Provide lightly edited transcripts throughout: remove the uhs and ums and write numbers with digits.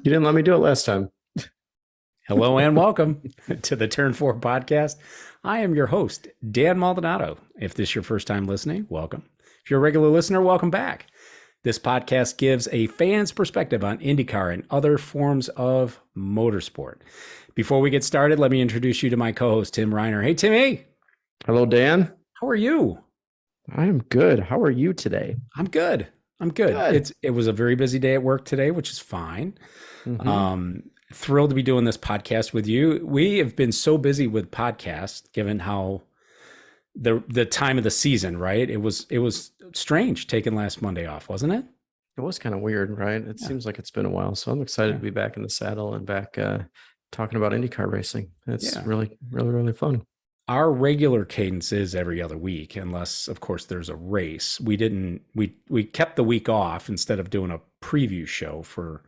You didn't let me do it last time. Hello and welcome to the Turn 4 podcast. I am your host, Dan Maldonado. If this is your first time listening, welcome. If you're a regular listener, welcome back. This podcast gives a fan's perspective on IndyCar and other forms of motorsport. Before we get started, let me introduce you to my co-host, Tim Reiner. Hey, Timmy. Hello, Dan. How are you? I am good. How are you today? I'm good. I'm good. Good. It was a very busy day at work today, which is fine. Mm-hmm. Thrilled to be doing this podcast with you. We have been so busy with podcasts, given how the time of the season, right? It was strange taking last Monday off, wasn't it? It was kind of weird, right? It Yeah. seems like it's been a while. So I'm excited Yeah. to be back in the saddle and back talking about IndyCar racing. It's Yeah. really, really, really fun. Our regular cadence is every other week, unless of course there's a race. We kept the week off instead of doing a preview show for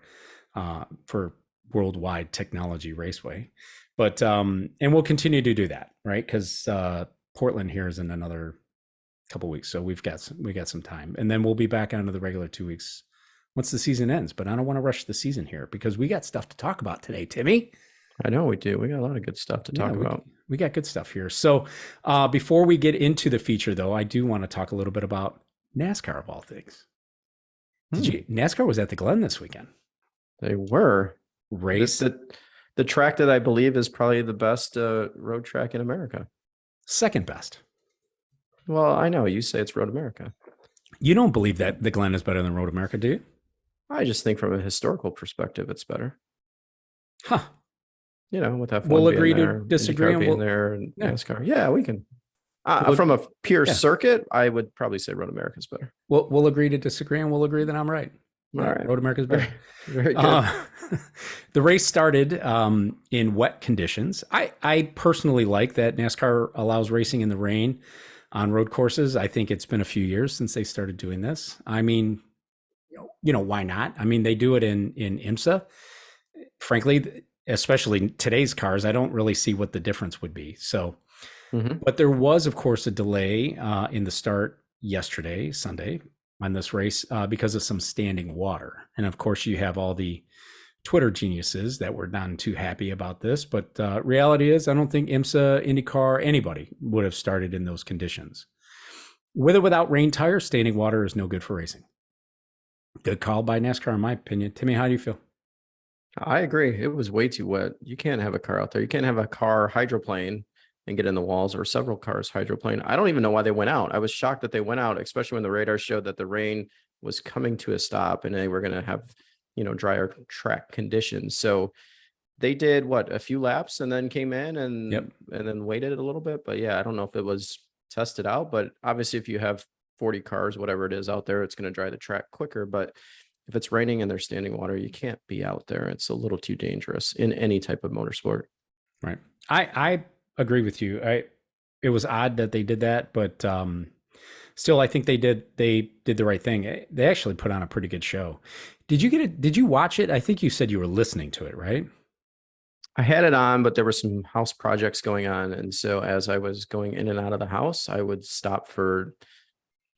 Worldwide Technology Raceway. But and we'll continue to do that, right? Because Portland here is in another couple weeks, so we got some time, and then we'll be back onto the regular 2 weeks once the season ends. But I don't want to rush the season here because we got stuff to talk about today, Timmy. I know we do. We got a lot of good stuff to talk about. We got good stuff here. So before we get into the feature, though, I do want to talk a little bit about NASCAR of all things. NASCAR was at the Glen this weekend. They were. Race. The track that I believe is probably the best road track in America. Second best. Well, I know you say it's Road America. You don't believe that the Glen is better than Road America, do you? I just think from a historical perspective, it's better. Huh. You know, with F1 We'll agree being to there, disagree, IndyCar and being we'll- there, and Yeah. NASCAR. Yeah, we can. We'll- From a pure yeah. circuit, I would probably say Road America's better. We'll agree to disagree, and we'll agree that I'm right. All right. Road America's better. Very good. The race started in wet conditions. I personally like that NASCAR allows racing in the rain on road courses. I think it's been a few years since they started doing this. I mean, why not? I mean, they do it in IMSA. Frankly, especially today's cars, I don't really see what the difference would be. So, but there was, of course, a delay in the start yesterday, Sunday, on this race because of some standing water. And of course, you have all the Twitter geniuses that were not too happy about this. But reality is, I don't think IMSA, IndyCar, anybody would have started in those conditions. With or without rain tires, standing water is no good for racing. Good call by NASCAR, in my opinion. Timmy, how do you feel? I agree. It was way too wet. You can't have a car out there. You can't have a car hydroplane and get in the walls, or several cars hydroplane. I don't even know why they went out. I was shocked that they went out, especially when the radar showed that the rain was coming to a stop and they were going to have, drier track conditions. So they did a few laps and then came in and then waited a little bit. But yeah, I don't know if it was tested out, but obviously if you have 40 cars, whatever it is out there, it's going to dry the track quicker. But if it's raining and there's standing water, you can't be out there. It's a little too dangerous in any type of motorsport. Right. I agree with you. It was odd that they did that, but still, I think they did the right thing. They actually put on a pretty good show. Did you get it? Did you watch it? I think you said you were listening to it, right? I had it on, but there were some house projects going on. And so as I was going in and out of the house, I would stop for,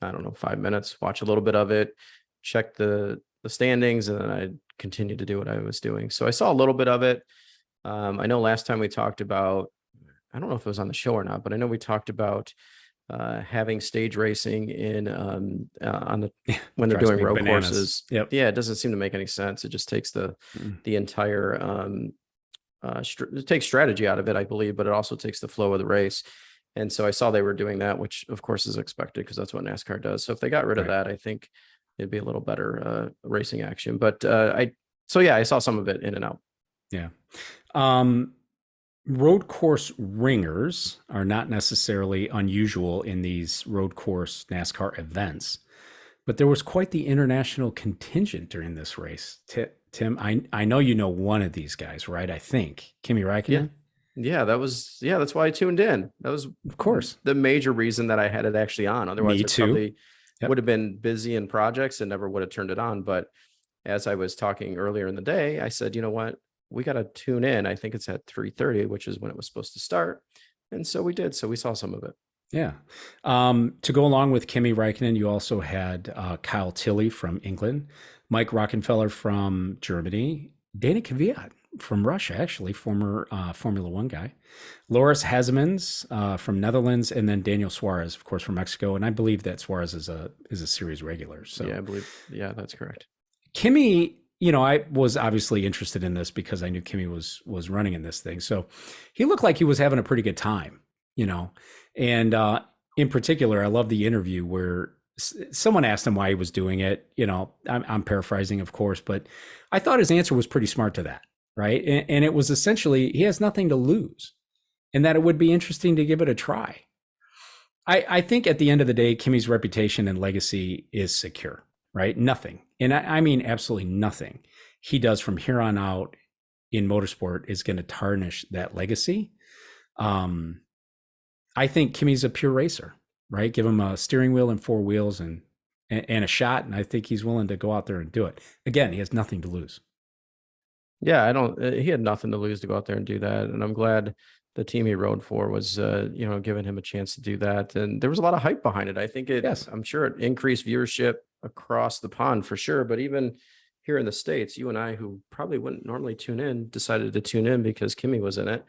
5 minutes, watch a little bit of it, check the standings, and then I'd continue to do what I was doing. So I saw a little bit of it. I know last time we talked about, I don't know if it was on the show or not, but I know we talked about having stage racing in when they're doing road courses. Yep. Yeah, it doesn't seem to make any sense. It just takes the entire it takes strategy out of it, I believe, but it also takes the flow of the race. And so I saw they were doing that, which of course is expected because that's what NASCAR does. So if they got rid of that, I think it'd be a little better racing action. But I saw some of it in and out. Yeah. Road course ringers are not necessarily unusual in these road course NASCAR events, but there was quite the international contingent during this race. Tim, I know you know one of these guys, right? I think Kimi Räikkönen. Yeah, that's why I tuned in. That was, of course, the major reason that I had it actually on. Otherwise, me too. Probably would have been busy in projects and never would have turned it on. But as I was talking earlier in the day, I said, you know what? We got to tune in. I think it's at 3:30, which is when it was supposed to start. And so we did. So we saw some of it. Yeah. To go along with Kimi Räikkönen, you also had Kyle Tilley from England, Mike Rockenfeller from Germany, Dana Kvyat from Russia, actually, former Formula One guy. Loris Hazemans from Netherlands, and then Daniel Suarez, of course, from Mexico. And I believe that Suarez is a series regular. So Yeah, I believe. Yeah, that's correct. Kimi, I was obviously interested in this because I knew Kimi was running in this thing. So he looked like he was having a pretty good time, And in particular, I love the interview where someone asked him why he was doing it. I'm paraphrasing, of course, but I thought his answer was pretty smart to that, right? And it was essentially he has nothing to lose, and that it would be interesting to give it a try. I think at the end of the day, Kimi's reputation and legacy is secure, right? Nothing, and I mean absolutely nothing he does from here on out in motorsport is going to tarnish that legacy. I think Kimi's a pure racer, right? Give him a steering wheel and four wheels and a shot, and I think he's willing to go out there and do it. Again, he has nothing to lose. Yeah, I don't. He had nothing to lose to go out there and do that, and I'm glad the team he rode for was, giving him a chance to do that. And there was a lot of hype behind it. I think Yes. I'm sure it increased viewership across the pond for sure. But even here in the States, you and I, who probably wouldn't normally tune in, decided to tune in because Kimi was in it.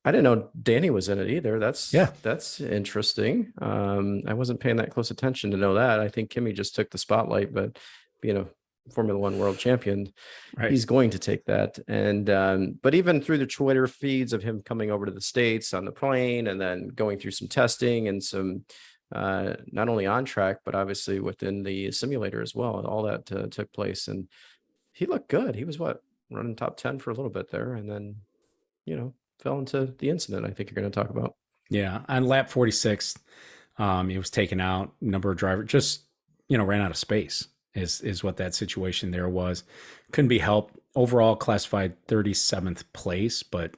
I didn't know Danny was in it either. That's interesting. I wasn't paying that close attention to know that. I think Kimi just took the spotlight, but being a Formula One world champion, Right. he's going to take that. And but even through the Twitter feeds of him coming over to the States on the plane and then going through some testing and some not only on track, but obviously within the simulator as well, all that took place. And he looked good. He was running top 10 for a little bit there, and then fell into the incident I think you're going to talk about. Yeah, on lap 46, he was taken out. Number of drivers just ran out of space. Is what that situation there was. Couldn't be helped. Overall, classified 37th place, but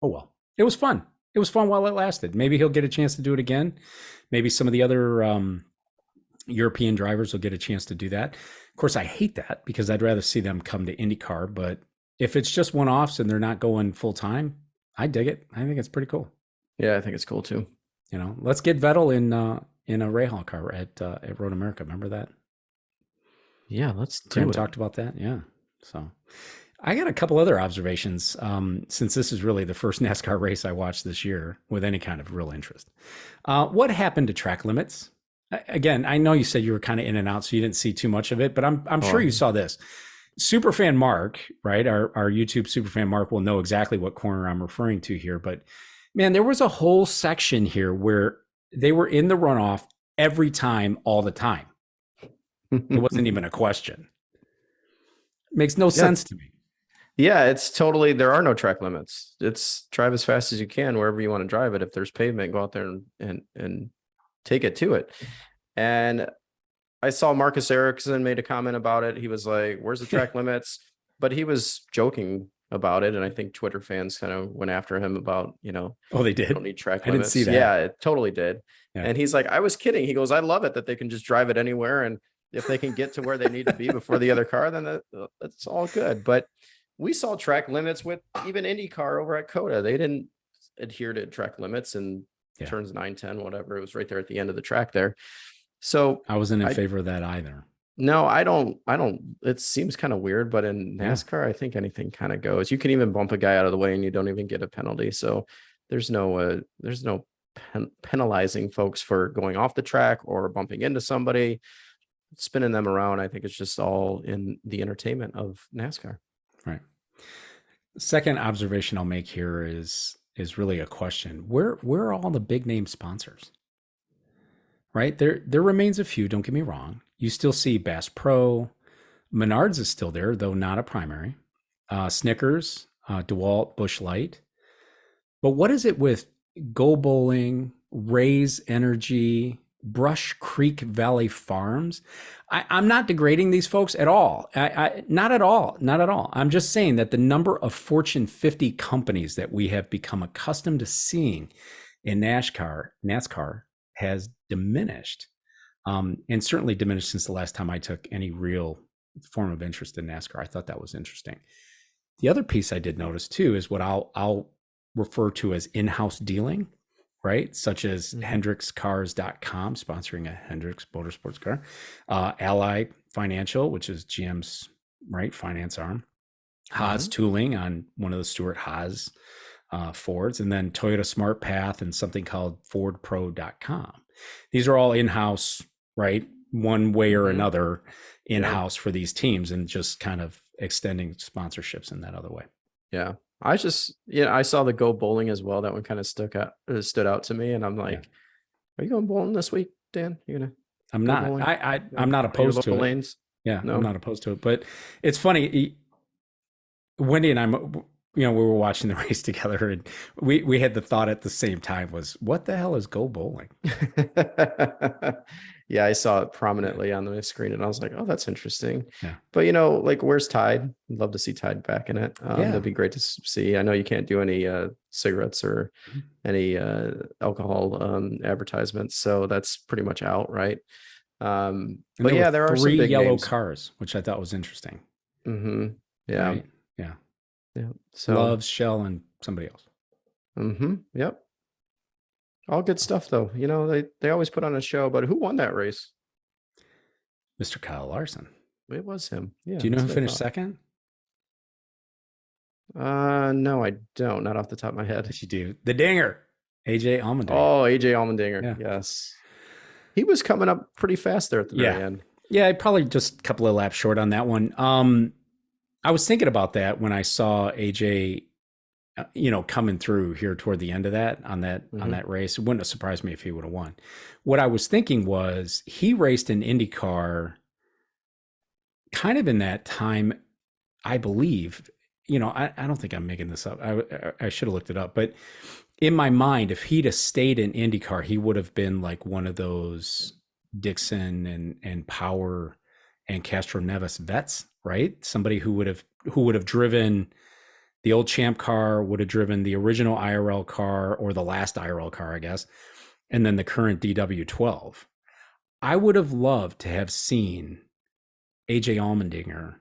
oh well. It was fun. It was fun while it lasted. Maybe he'll get a chance to do it again. Maybe some of the other European drivers will get a chance to do that. Of course, I hate that because I'd rather see them come to IndyCar. But if it's just one-offs and they're not going full time, I dig it. I think it's pretty cool. Yeah, I think it's cool too. Let's get Vettel in a Rahal car at Road America. Remember that? Yeah, let's do Graham it. talked about that. Yeah. So I got a couple other observations since this is really the first NASCAR race I watched this year with any kind of real interest. What happened to track limits? Again, I know you said you were kind of in and out, so you didn't see too much of it, but I'm sure you saw this. Superfan Mark, right? Our YouTube superfan Mark will know exactly what corner I'm referring to here. But man, there was a whole section here where they were in the runoff every time, all the time. It wasn't even a question. Makes no sense to me. Yeah, it's totally, there are no track limits. It's drive as fast as you can wherever you want to drive it. If there's pavement, go out there and take it to it. And I saw Marcus Ericsson made a comment about it. He was like, where's the track limits? But he was joking about it. And I think Twitter fans kind of went after him about, oh, they did. Don't need track limits. I didn't see that. Yeah, it totally did. Yeah. And he's like, I was kidding. He goes, I love it that they can just drive it anywhere. And if they can get to where they need to be before the other car, then that's all good. But we saw track limits with even IndyCar over at COTA. They didn't adhere to track limits and turns 9, 10, whatever. It was right there at the end of the track there. So I wasn't in favor of that either. No, I don't. It seems kind of weird, but in NASCAR, I think anything kind of goes. You can even bump a guy out of the way and you don't even get a penalty. So there's no penalizing folks for going off the track or bumping into somebody, spinning them around. I think it's just all in the entertainment of NASCAR. Right. Second observation I'll make here is really a question. Where are all the big name sponsors? Right? There remains a few, don't get me wrong. You still see Bass Pro. Menards is still there, though not a primary. Snickers, DeWalt, Busch Light. But what is it with Go Bowling, Raise Energy, Brush Creek Valley Farms? I'm not degrading these folks at all. Not at all. Not at all. I'm just saying that the number of Fortune 50 companies that we have become accustomed to seeing in NASCAR has diminished, and certainly diminished since the last time I took any real form of interest in NASCAR. I thought that was interesting. The other piece I did notice too is what I'll refer to as in-house dealing, right? Such as HendricksCars.com, sponsoring a Hendricks Motorsports car, Ally Financial, which is GM's right? Finance arm. Haas Tooling on one of the Stuart Haas Fords, and then Toyota Smart Path and something called FordPro.com. These are all in-house, right? One way or another in-house for these teams, and just kind of extending sponsorships in that other way. Yeah. I saw the Go Bowling as well. That one kind of stood out to me. And I'm like, are you going bowling this week, Dan? You gonna I'm go not. bowling? I'm not opposed to it. Lanes? Yeah, No. I'm not opposed to it. But it's funny. Wendy and I, we were watching the race together, and we had the thought at the same time was, what the hell is Go Bowling? Yeah, I saw it prominently on the screen, and I was like, oh, that's interesting. Yeah. But like, where's Tide? I'd love to see Tide back in it. That'd be great to see. I know you can't do any cigarettes or any alcohol advertisements, so that's pretty much out, right? But yeah, there are some 3 big yellow names. cars, which I thought was interesting. Yeah. Right? Yeah. So Loves, Shell, and somebody else. Yep. All good stuff, though. They always put on a show. But who won that race? Mr. Kyle Larson. It was him. Yeah. Do you know who finished second? No, I don't. Not off the top of my head. Yes, you do. The Dinger, AJ Allmendinger. Oh, AJ Allmendinger. Yeah. Yes. He was coming up pretty fast there at the very end. Yeah, probably just a couple of laps short on that one. I was thinking about that when I saw AJ, coming through here toward the end of that on that race. It wouldn't have surprised me if he would have won. What I was thinking was he raced in IndyCar kind of in that time, I believe. I don't think I'm making this up. I should have looked it up, but in my mind, if he'd have stayed in IndyCar, he would have been like one of those Dixon and Power and Castro Neves vets, right? Somebody who would have driven the old Champ car, would have driven the original IRL car or the last IRL car, I guess, and then the current DW12. I would have loved to have seen AJ Allmendinger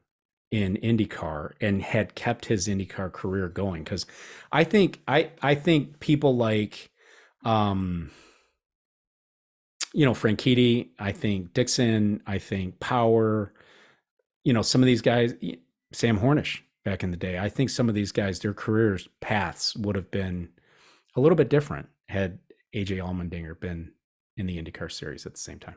in IndyCar and had kept his IndyCar career going, because I think people like Franchitti, I think Dixon, I think Power, some of these guys, Sam Hornish back in the day, I think some of these guys, their careers paths would have been a little bit different had AJ Allmendinger been in the IndyCar series at the same time.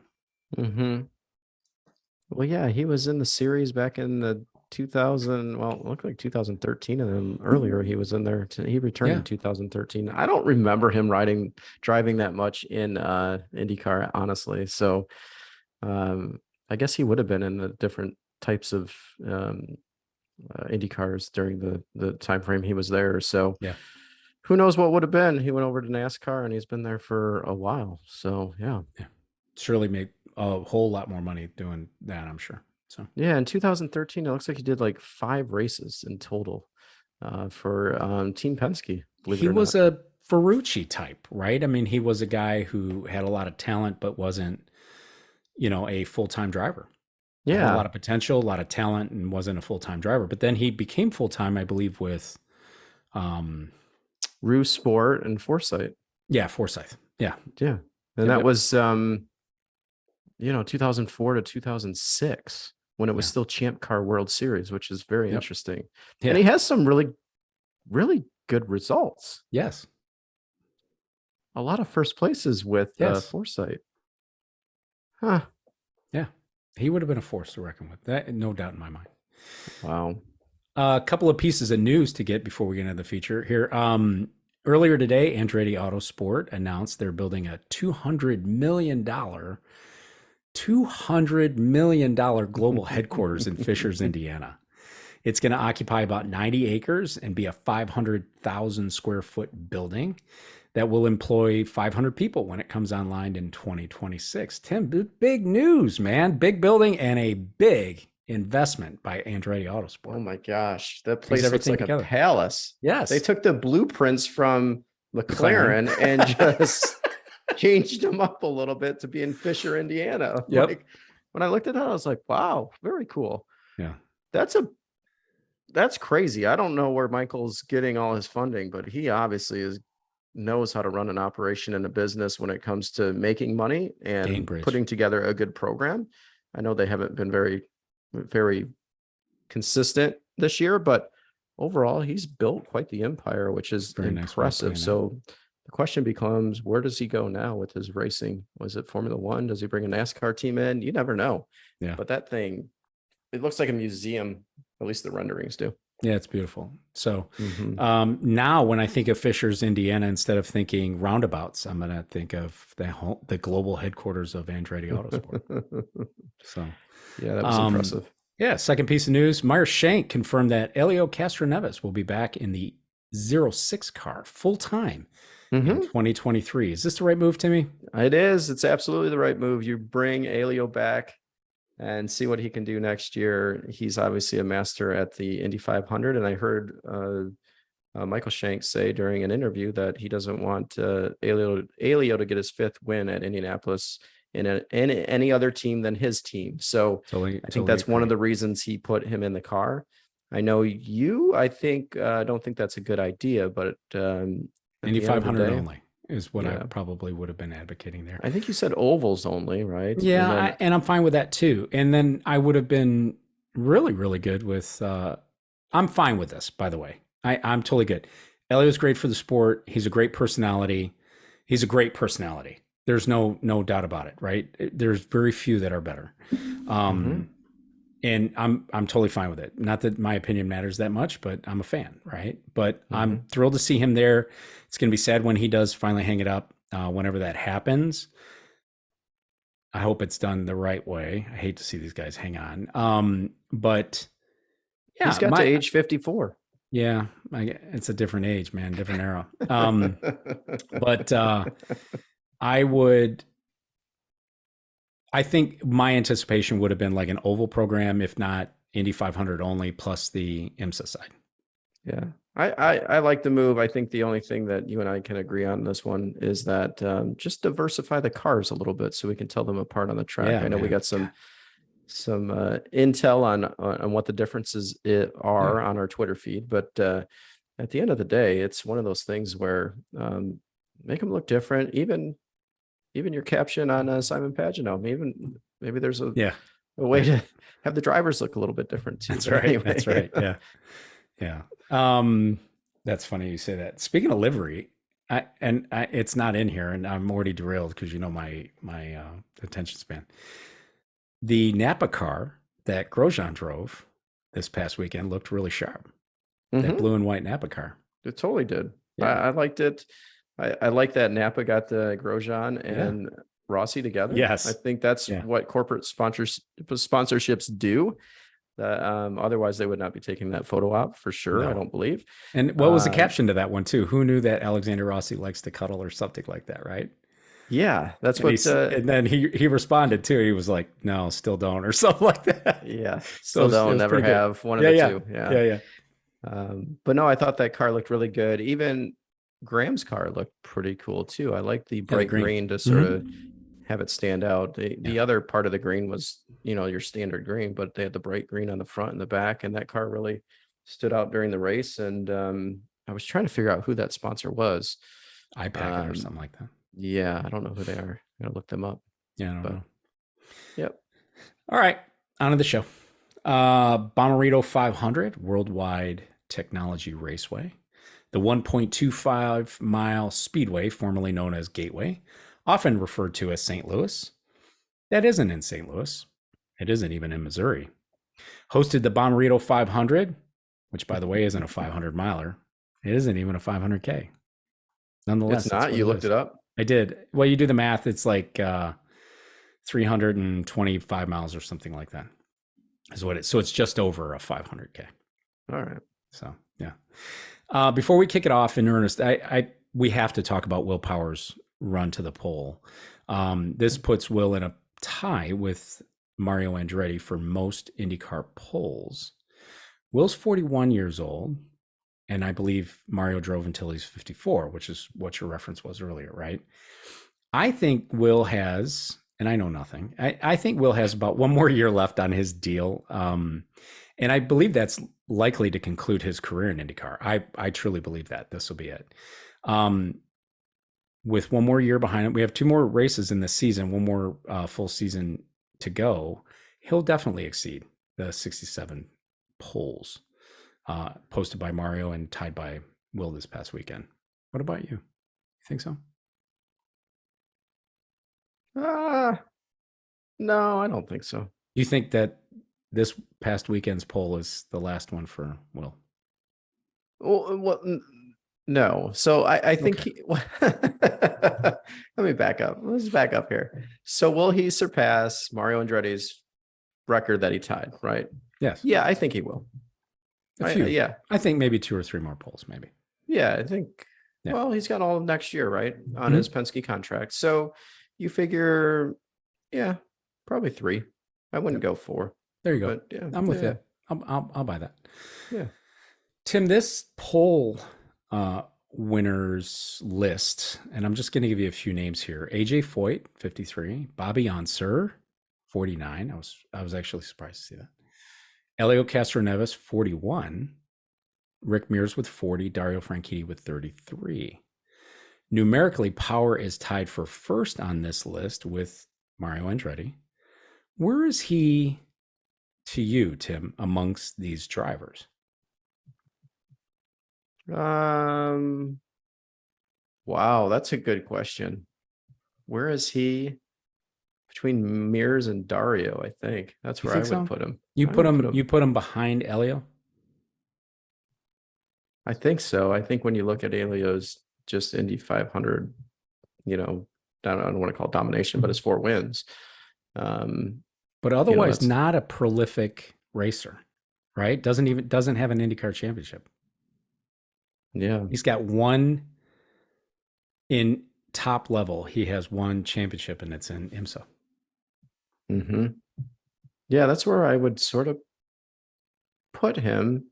Well, yeah, he was in the series back in the 2000, well, it looked like 2013, and then earlier he was in there. He returned in 2013. I don't remember him driving that much in IndyCar, honestly. So I guess he would have been in the different types of IndyCars during the time frame he was there. So who knows what would have been. He went over to NASCAR and he's been there for a while. So yeah. Surely made a whole lot more money doing that, I'm sure. So yeah, in 2013, it looks like he did like 5 races in total for Team Penske. He was a Ferrucci type, right? I mean, he was a guy who had a lot of talent, but wasn't, a full-time driver. Yeah, had a lot of potential, a lot of talent, and wasn't a full-time driver. But then he became full-time, I believe, with Rue Sport and Forsyth. Yeah, Forsyth. Yeah, and that was 2004 to 2006 when it was still Champ Car World Series, which is very interesting. And he has some really, really good results. Yes. A lot of first places with Forsyth. Huh. Yeah. He would have been a force to reckon with. That, no doubt in my mind. Wow. A couple of pieces of news to get before we get into the feature here. Earlier today, Andretti Autosport announced they're building a $200 million global headquarters in Fishers, Indiana. It's going to occupy about 90 acres and be a 500,000 square foot building that will employ 500 people when it comes online in 2026. Tim, big news, man. Big building and a big investment by Andretti Autosport. Oh my gosh. That place looks like a palace. Yes. They took the blueprints from McLaren and just changed them up a little bit to be in Fisher, Indiana. Yep. Like, when I looked at that, I was like, wow, very cool. Yeah. That's crazy. I don't know where Michael's getting all his funding, but he obviously knows how to run an operation and a business when it comes to making money and putting together a good program. I know they haven't been very consistent this year, but overall he's built quite the empire, which is Very nice way of impressive. putting that. So the question becomes, where does he go now with his racing? Was it Formula One? Does he bring a NASCAR team in? You never know. Yeah. But that thing, it looks like a museum, at least the renderings do. Yeah, it's beautiful. So now when I think of Fishers, Indiana, instead of thinking roundabouts, I'm going to think of the global headquarters of Andretti Autosport. So yeah, that was impressive. Yeah, second piece of news, Meyer Shank confirmed that Elio Castroneves will be back in the 06 car full-time in 2023. Is this the right move, Timmy? It is. It's absolutely the right move. You bring Elio back and see what he can do next year. He's obviously a master at the Indy 500. And I heard Michael Shank say during an interview that he doesn't want Elio to get his 5th win at Indianapolis in any other team than his team. So I think that's one of the reasons he put him in the car. I know I don't think that's a good idea, but Indy 500 only is what I probably would have been advocating there. I think you said ovals only, right? Yeah, and I'm fine with that too. And then I would have been really, really good with. I'm fine with this, by the way. I'm totally good. Elio's great for the sport. He's a great personality. There's no doubt about it, right? There's very few that are better. And I'm totally fine with it. Not that my opinion matters that much, but I'm a fan, right? But I'm thrilled to see him there. It's going to be sad when he does finally hang it up, whenever that happens. I hope it's done the right way. I hate to see these guys hang on. But yeah, he's got to age 54. Yeah, it's a different age, man, different era. But I think my anticipation would have been like an oval program, if not Indy 500 only, plus the IMSA side. Yeah, I like the move. I think the only thing that you and I can agree on this one is that just diversify the cars a little bit so we can tell them apart on the track. Yeah, I know we got some intel on what the differences are on our Twitter feed, but at the end of the day, it's one of those things where make them look different. Even your caption on Simon Pagino, maybe there's a way to have the drivers look a little bit different too. That's right. Anyway. That's right. Yeah. That's funny you say that. Speaking of livery, it's not in here, and I'm already derailed because you know my attention span. The Napa car that Grosjean drove this past weekend looked really sharp. That blue and white Napa car. It totally did. Yeah. I liked it. I like that Napa got the Grosjean and Rossi together. Yes. I think that's what corporate sponsorships do. Otherwise, they would not be taking that photo op for sure. No. I don't believe. And what was the caption to that one too? Who knew that Alexander Rossi likes to cuddle or something like that, right? Yeah, that's and what. And then he responded too. He was like, "No, still don't," or something like that. Yeah, still don't. Never have. One of the two. Yeah. But no, I thought that car looked really good. Even Graham's car looked pretty cool too. I like the bright green to sort of have it stand out. The other part of the green was, your standard green, but they had the bright green on the front and the back, and that car really stood out during the race. And I was trying to figure out who that sponsor was. iPacket or something like that. Yeah, I don't know who they are. I gotta look them up. Yeah, I don't know. Yep. All right, on to the show. Bommarito 500 Worldwide Technology Raceway. The 1.25 mile speedway, formerly known as Gateway, often referred to as St. Louis. That isn't in St. Louis. It isn't even in Missouri. Hosted the Bommarito 500, which, by the way, isn't a 500 miler. It isn't even a 500K. Nonetheless, it's not. You looked it up? I did. Well, you do the math. It's like 325 miles or something like that. Is what it. So it's just over a 500K. All right. So yeah. Before we kick it off in earnest, we have to talk about Willpower's run to the pole. This puts Will in a tie with Mario Andretti for most IndyCar poles. Will's 41 years old, and I believe Mario drove until he's 54, which is what your reference was earlier, right? I think Will has, and I know nothing, I think Will has about one more year left on his deal. And I believe that's likely to conclude his career in IndyCar. I truly believe that this will be it. With one more year behind him, we have 2 more races in this season, one more full season to go. He'll definitely exceed the 67 poles posted by Mario and tied by Will this past weekend. What about you? You think so? No, I don't think so. You think that this past weekend's poll is the last one for Will? Well, no. So I think Okay. let me back up. Let's back up here. So will he surpass Mario Andretti's record that he tied, right? Yes. Yeah, I think he will. A few. Yeah. I think maybe 2 or 3 more polls, maybe. Yeah, I think, Yeah. well, he's got all of next year, right? On his Penske contract. So you figure, yeah, probably 3. I wouldn't go 4. There you go. But yeah, I'm with you. I'll buy that. Yeah. Tim, this poll winners list, and I'm just going to give you a few names here. AJ Foyt, 53. Bobby Answer, 49. I was actually surprised to see that. Elio Castroneves, 41. Rick Mears with 40. Dario Franchitti with 33. Numerically, Power is tied for first on this list with Mario Andretti. Where is he to you, Tim, amongst these drivers? Wow, that's a good question. Where is he between Mears and Dario? I think that's where I would put him. You put him behind Elio? I think so. I think when you look at Elio's just Indy 500, I don't want to call it domination, but his 4 wins. But otherwise not a prolific racer, right? Doesn't have an IndyCar championship. Yeah. He's got 1 in top level. He has 1 championship, and it's in IMSA. Mm-hmm. Yeah, that's where I would sort of put him.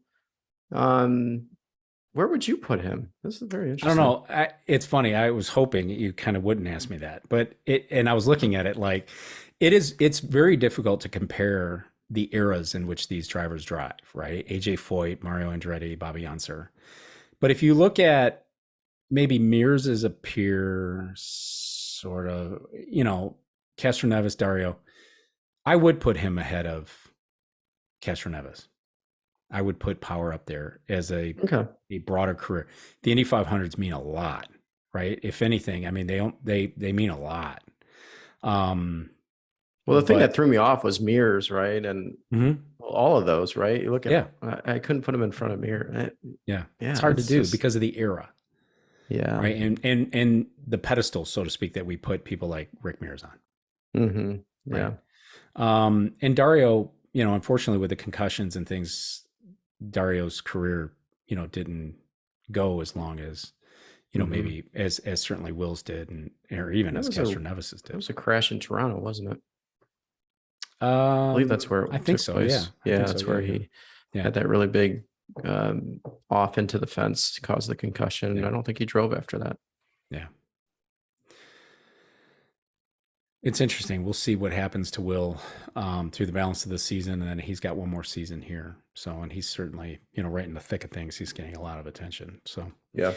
Where would you put him? This is very interesting. I don't know. It's funny. I was hoping you kind of wouldn't ask me that, but and I was looking at it like it's very difficult to compare the eras in which these drivers drive, right? AJ Foyt, Mario Andretti, Bobby Unser. But if you look at maybe Mears as a peer, sort of, Castroneves, Dario, I would put him ahead of Castroneves. I would put Power up there as a broader career. The Indy 500s mean a lot, right? If anything, I mean, they mean a lot. Well, the thing that threw me off was Mears, right? And all of those, right? You look at, I couldn't put him in front of Mears. Yeah, it's hard to do because of the era. Yeah. Right. And the pedestal, so to speak, that we put people like Rick Mears on. Mm-hmm. Yeah. Right? And Dario, unfortunately with the concussions and things, Dario's career, didn't go as long as, maybe as certainly Will's did, or even as Castroneves's did. It was a crash in Toronto, wasn't it? I believe that's where I think so. Place. Yeah. That's where he had that really big off into the fence, caused the concussion. Yeah. I don't think he drove after that. Yeah. It's interesting. We'll see what happens to Will through the balance of the season, and then he's got 1 more season here. So, and he's certainly, right in the thick of things. He's getting a lot of attention. So, yeah.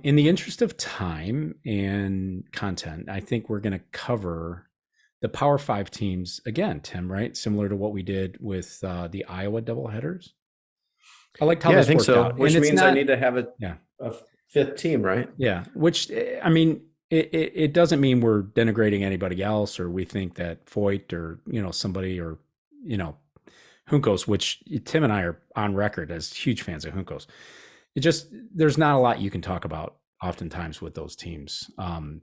In the interest of time and content, I think we're going to cover the Power 5 teams again, Tim. Right, similar to what we did with the Iowa doubleheaders. I liked how this worked out, which means I need to have a 5th team, right? Yeah, which I mean. It doesn't mean we're denigrating anybody else, or we think that Foyt or somebody or Juncos, which Tim and I are on record as huge fans of Juncos. It just there's not a lot you can talk about oftentimes with those teams.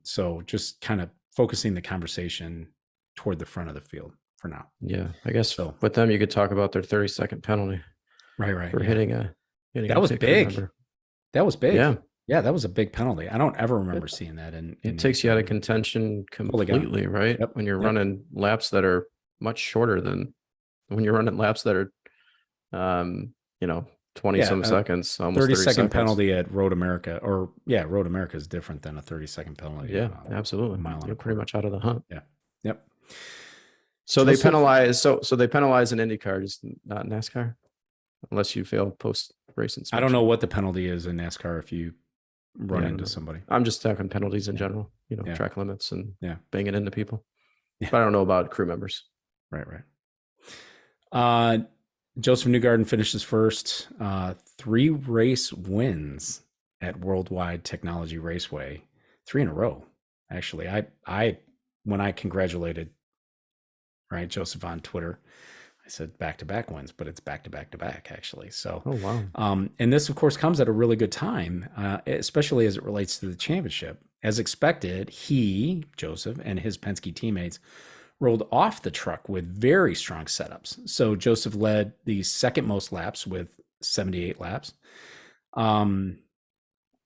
So just kind of focusing the conversation toward the front of the field for now. Yeah, I guess so. With them, you could talk about their 30-second penalty. Right. For hitting a that was big. That was big. Yeah, that was a big penalty. I don't ever remember seeing that. It takes you out of contention completely, right? Yep. When you're running laps that are much shorter than when you're running laps that are, 20 some seconds, almost 30-second penalty at Road America, Road America is different than a 30-second penalty. Yeah, absolutely. You're pretty much out of the hunt. Yeah. Yep. So they penalize. So they penalize an IndyCar, just not NASCAR, unless you fail post race inspection. I don't know what the penalty is in NASCAR if you run into somebody. I'm just talking penalties in general, track limits and banging into people. But I don't know about crew members. Right. Joseph Newgarden finishes first, 3 race wins at Worldwide Technology Raceway, 3 in a row. Actually, when I congratulated Joseph on Twitter, I said back to back wins, but it's back to back to back actually. So, Oh, wow. and this of course comes at a really good time, especially as it relates to the championship. As expected, Joseph, and his Penske teammates rolled off the truck with very strong setups. So Joseph led the second most laps with 78 laps.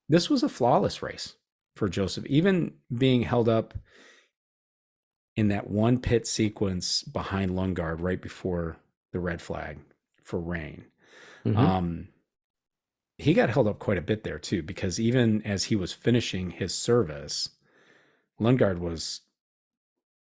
This was a flawless race for Joseph, even being held up in that one pit sequence behind Lundgaard right before the red flag for rain. Mhm. He got held up quite a bit there too, because even as he was finishing his service, Lundgaard was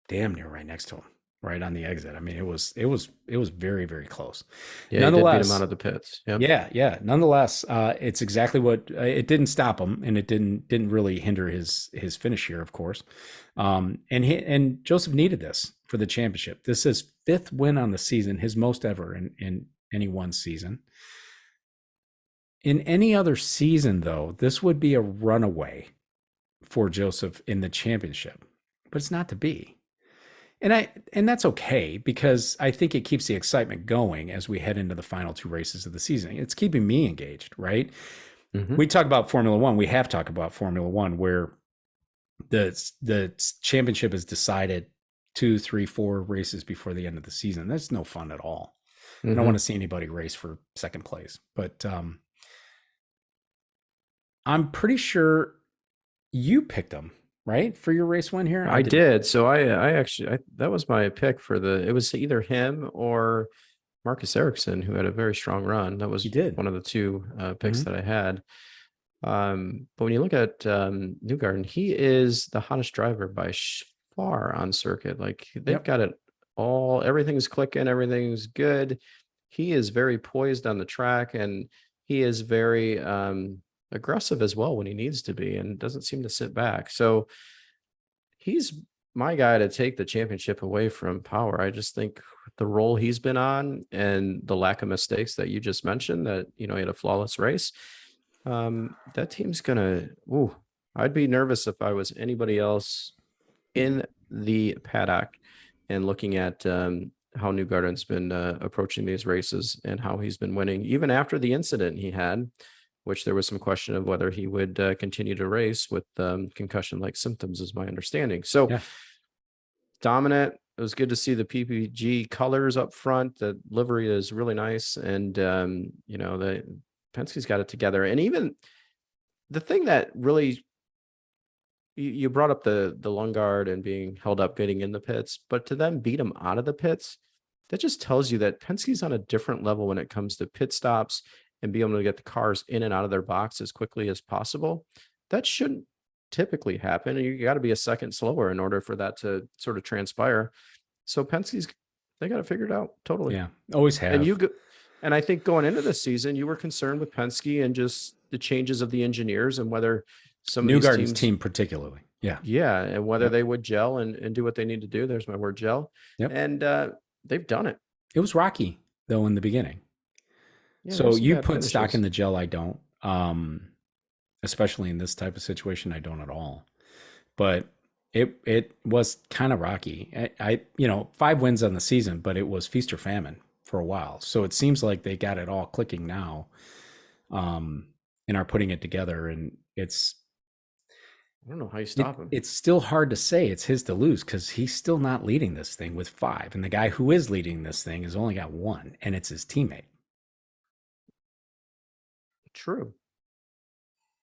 damn near right next to him, right on the exit. I mean, it was very, very close. Yeah, he did beat him out Nonetheless, of the pits. Yep. yeah. Nonetheless, it's exactly what it didn't stop him, and it didn't really hinder his finish here, of course. And Joseph needed this for the championship. This is 5th win on the season, his most ever in any one season. In any other season, though, this would be a runaway for Joseph in the championship, but it's not to be. And that's okay, because I think it keeps the excitement going as we head into the final 2 races of the season. It's keeping me engaged, right? Mhm. We talk about Formula One. We have talked about Formula One, where the championship is decided 2, 3, 4 races before the end of the season. That's no fun at all. I don't want to Mhm. see anybody race for second place, but I'm pretty sure you picked them, right, for your race win here. I did. So I actually that was my pick for the. It was either him or Marcus Ericsson, who had a very strong run. That You was did. one of the 2 picks Mhm. that I had. But when you look at Newgarden, he is the hottest driver by far on circuit. Like they've Yep. got it all. Everything's clicking. Everything's good. He is very poised on the track, and he is very aggressive as well when he needs to be, and doesn't seem to sit back. So he's my guy to take the championship away from Power. I just think the role he's been on and the lack of mistakes that you just mentioned, that he had a flawless race. That team's gonna. Ooh, I'd be nervous if I was anybody else in the paddock and looking at how Newgarden's been approaching these races and how he's been winning, even after the incident he had, which there was some question of whether he would continue to race with concussion-like symptoms, is my understanding. So Yeah. dominant. It was good to see the PPG colors up front. The livery is really nice, and the Penske's got it together. And even the thing that really you brought up the Lundgaard and being held up getting in the pits, but to then beat him out of the pits, that just tells you that Penske's on a different level when it comes to pit stops and being able to get the cars in and out of their box as quickly as possible. That shouldn't typically happen. You got to be a second slower in order for that to sort of transpire. So Penske's they got to figure it out totally. Yeah. Always And have. and I think going into this season, you were concerned with Penske and just the changes of the engineers and whether some of these Newgarden's teams, team particularly. Yeah. yeah, and whether Yep. they would gel and do what they need to do. There's my word, gel. Yep. And they've done it. It was rocky though in the beginning. Yeah, So there's some you bad put stock in finishes. the gel. I don't. Especially in this type of situation, I don't at all. But it was kind of rocky. I 5 wins on the season, but it was feast or famine for a while. So it seems like they got it all clicking now, and are putting it together. And I don't know how you stop him. it's still hard to say it's his to lose, because he's still not leading this thing with 5, and the guy who is leading this thing has only got 1, and it's his teammate. True.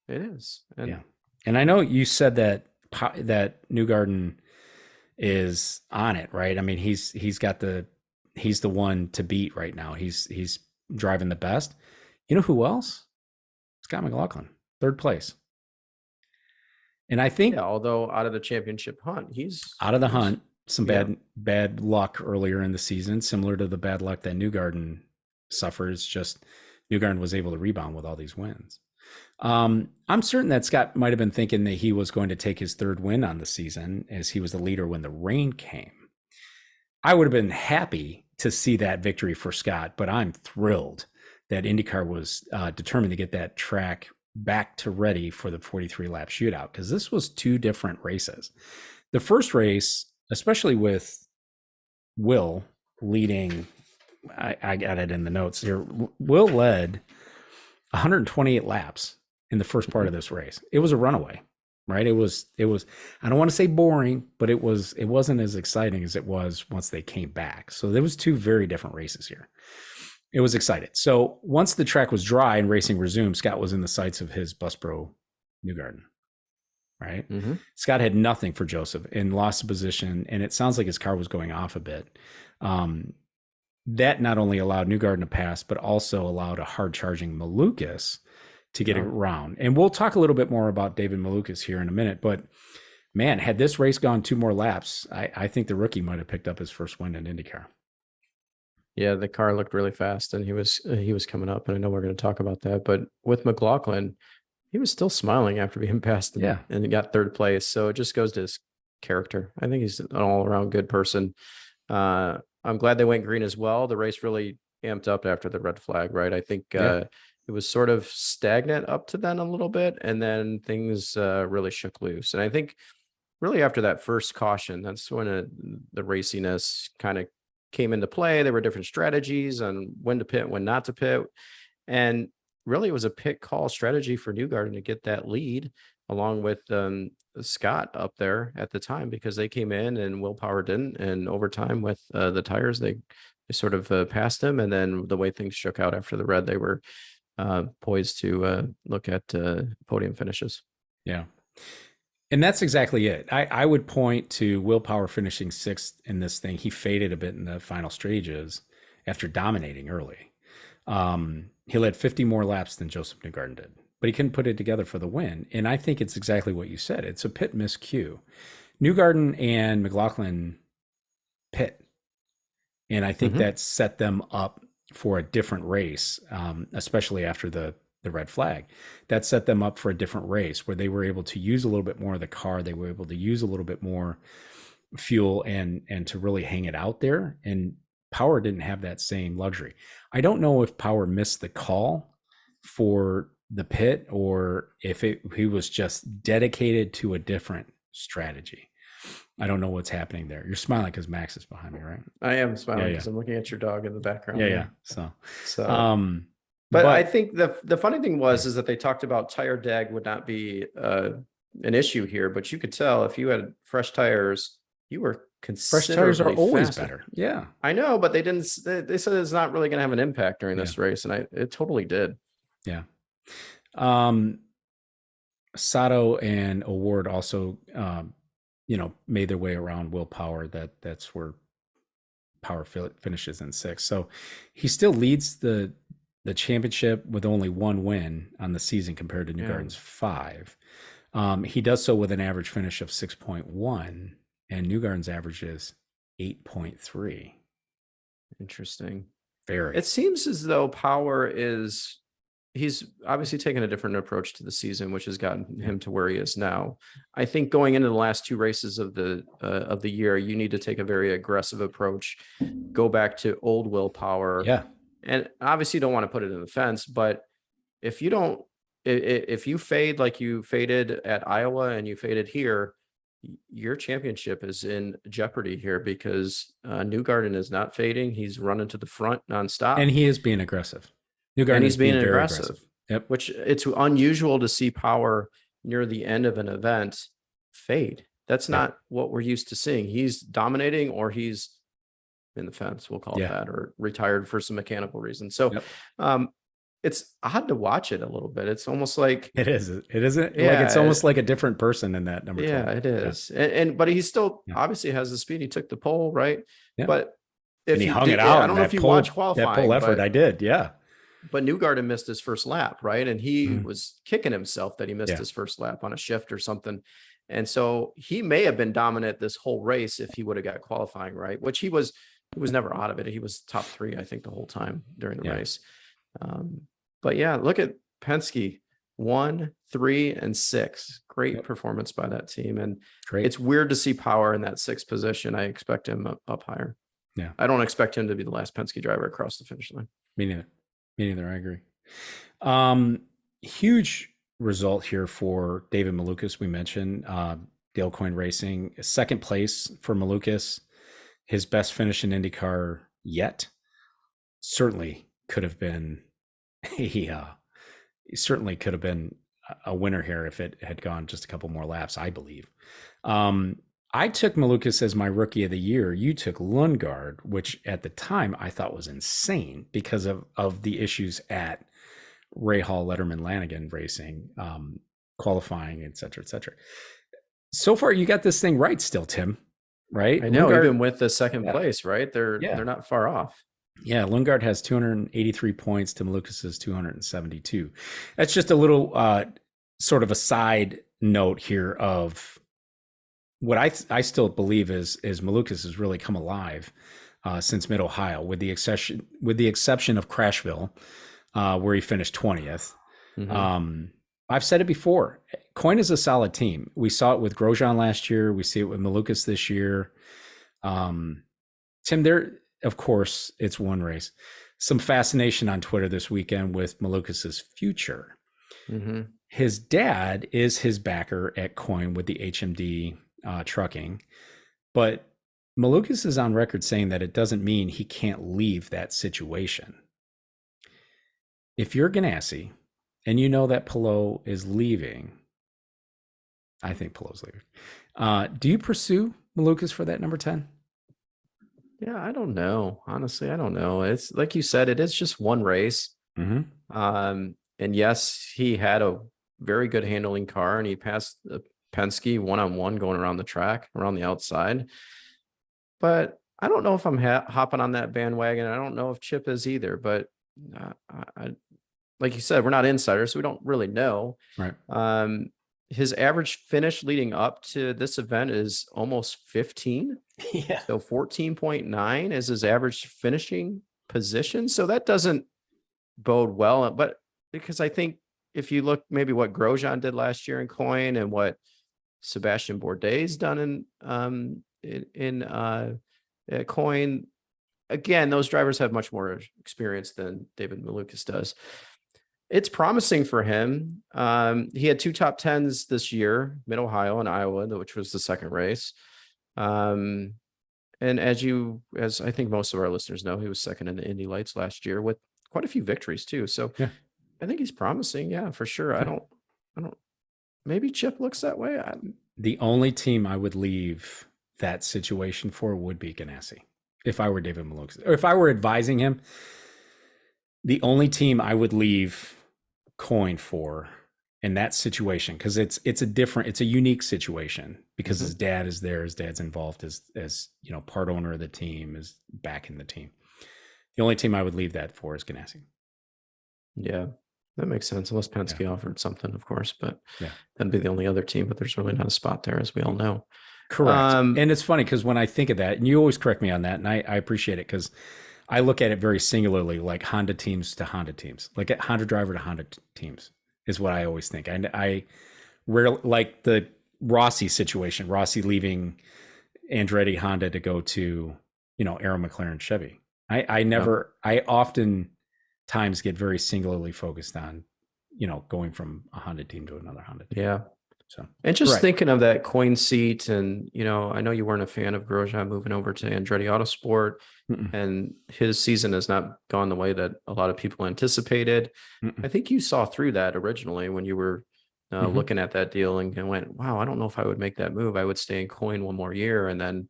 It is. And Yeah. And I know you said that Newgarden is on it, right? I mean, he's the one to beat right now. He's driving the best. You know who else? Scott McLaughlin, 3rd place. And I yeah, think although out of the championship hunt, out of the he's hunt, some yeah. bad luck earlier in the season, similar to the bad luck that Newgarden suffers. Just Newgarden was able to rebound with all these wins. I'm certain that Scott might have been thinking that he was going to take his 3rd win on the season, as he was the leader when the rain came. I would have been happy to see that victory for Scott, but I'm thrilled that IndyCar was determined to get that track back to ready for the 43 lap shootout, because this was two different races. The first race, especially with Will leading, I got it in the notes here. Will led 128 laps in the first part of this race. It was a runaway, right? It was, I don't want to say boring, but it wasn't as exciting as it was once they came back. So there was two very different races here. It was excited. So once the track was dry and racing resumed, Scott was in the sights of his bus bro, Newgarden, right? Mm-hmm. Scott had nothing for Joseph and lost the position, and it sounds like his car was going off a bit. That not only allowed Newgarden to pass, but also allowed a hard-charging Malukas to get around. And we'll talk a little bit more about David Malukas here in a minute, but man, had this race gone 2 more laps, I think the rookie might have picked up his first win in IndyCar. Yeah, the car looked really fast, and he was coming up, and I know we're going to talk about that. But with McLaughlin, he was still smiling after being passed, and he got 3rd place. So it just goes to his character. I think he's an all-around good person. I'm glad they went green as well. The race really amped up after the red flag, right? I think it was sort of stagnant up to then a little bit, and then things really shook loose. And I think really after that first caution, that's when the raciness kind of came into play. There were different strategies on when to pit, when not to pit. And really it was a pit call strategy for Newgarden to get that lead along with Scott up there at the time, because they came in and Willpower didn't. And over time with the tires, they sort of passed him. And then the way things shook out after the red, they were poised to look at podium finishes. Yeah. And that's exactly it. I would point to Willpower finishing 6th in this thing. He faded a bit in the final stages after dominating early. He led 50 more laps than Joseph Newgarden did, but he couldn't put it together for the win. And I think it's exactly what you said. It's a pit miscue. Newgarden and McLaughlin pit. And I think that set them up for a different race, especially after the red flag. That set them up for a different race where they were able to use a little bit more of the car. They were able to use a little bit more fuel and to really hang it out there. And Power didn't have that same luxury. I don't know if Power missed the call for the pit or if he was just dedicated to a different strategy. I don't know what's happening there. You're smiling because Max is behind me, right? I am smiling because I'm looking at your dog in the background. Yeah. But I think the funny thing is that they talked about tire drag would not be an issue here, but you could tell if you had fresh tires, you were considerably fresh tires are always faster. better. Yeah, I know, but they didn't. They said it's not really going to have an impact during this race, and it totally did. Yeah. Sato and Award also, made their way around Willpower. That's where Power finishes in 6th. So he still leads the championship with only 1 win on the season compared to Newgarden's 5. He does so with an average finish of 6.1, and Newgarden's average is 8.3. Interesting. Very. It seems as though Power he's obviously taken a different approach to the season, which has gotten him to where he is now. I think going into the last 2 races of the year, you need to take a very aggressive approach, go back to old Willpower. Yeah. And obviously you don't want to put it in the fence, but if you fade like you faded at Iowa and you faded here, your championship is in jeopardy here because Newgarden is not fading. He's running to the front nonstop. And he is being aggressive. And he's being aggressive. Yep. Which it's unusual to see Power near the end of an event fade. That's not what we're used to seeing. He's dominating or he's in the fence, we'll call it that, or retired for some mechanical reasons. So it's odd to watch it a little bit. It's almost like it isn't like it's almost like a different person in that number 12. Yeah, it is. But he still obviously has the speed. He took the pole, right? Yeah. But he hung it out. I don't know if you watch qualifying. That pole effort, I did, yeah. But Newgarden missed his first lap, right? And he was kicking himself that he missed his first lap on a shift or something. And so he may have been dominant this whole race if he would have got qualifying right, which he was never out of it. He was top 3, I think, the whole time during the race. But yeah, look at Penske, 1, 3, and 6. Great performance by that team. And it's weird to see Power in that 6th position. I expect him up higher. Yeah. I don't expect him to be the last Penske driver across the finish line. Me neither. Me neither. I agree. Huge result here for David Malukas. We mentioned Dale Coyne Racing, second place for Malukas, his best finish in IndyCar yet. Certainly could have been a winner here if it had gone just a couple more laps, I believe. I took Malukas as my rookie of the year. You took Lundgaard, which at the time I thought was insane because of the issues at Ray Hall, Letterman, Lanigan Racing, qualifying, et cetera, et cetera. So far, you got this thing right still, Tim, right? I know, Lundgaard, even with the second place, right? They're not far off. Yeah, Lundgaard has 283 points to Malukas' 272. That's just a little sort of a side note here of what I still believe is Malukas has really come alive since Mid Ohio, with the exception of Crashville, where he finished 20th. Mm-hmm. I've said it before. Coyne is a solid team. We saw it with Grosjean last year. We see it with Malukas this year. Tim, of course, it's one race. Some fascination on Twitter this weekend with Malukas' future. Mm-hmm. His dad is his backer at Coyne with the HMD trucking, but Malukas is on record saying that it doesn't mean he can't leave that situation. If you're Ganassi and you know that Palou is leaving, I think Palou's leaving. Do you pursue Malukas for that number 10? Yeah, I don't know. Honestly, I don't know. It's like you said, it is just one race. Mm-hmm. And yes, he had a very good handling car, and he passed Penske one-on-one going around the track, around the outside. But I don't know if I'm hopping on that bandwagon. I don't know if Chip is either. But like you said, we're not insiders, so we don't really know. Right. His average finish leading up to this event is almost 15. Yeah. So 14.9 is his average finishing position. So that doesn't bode well. But because I think if you look maybe what Grosjean did last year in Coyne and what Sebastian Bourdais done at Coyne, again, those drivers have much more experience than David Malukas does. It's promising for him. He had 2 top 10s this year, Mid-Ohio and Iowa, which was the second race. And as I think most of our listeners know, he was second in the Indy Lights last year with quite a few victories too. So yeah. I think he's promising. Yeah, for sure. Yeah. I don't, maybe Chip looks that way. The only team I would leave that situation for would be Ganassi. If I were David Malukas, or if I were advising him, the only team I would leave Coyne for in that situation, because it's a unique situation because mm-hmm. his dad is there, his dad's involved as part owner of the team, is back in the team. The only team I would leave that for is Ganassi. Yeah, that makes sense. Unless Penske offered something, of course, but that'd be the only other team. But there's really not a spot there, as we all know. Correct. And it's funny because when I think of that, and you always correct me on that, and I appreciate it because I look at it very singularly, like Honda teams to Honda teams, like at Honda driver to Honda teams is what I always think. I rarely, like the Rossi situation, Rossi leaving Andretti Honda to go to, Arrow McLaren Chevy. I often times get very singularly focused on, going from a Honda team to another Honda team. Yeah. So, and just thinking of that Coyne seat, and I know you weren't a fan of Grosjean moving over to Andretti Autosport, and his season has not gone the way that a lot of people anticipated. I think you saw through that originally when you were looking at that deal and went, "Wow, I don't know if I would make that move. I would stay in Coyne one more year and then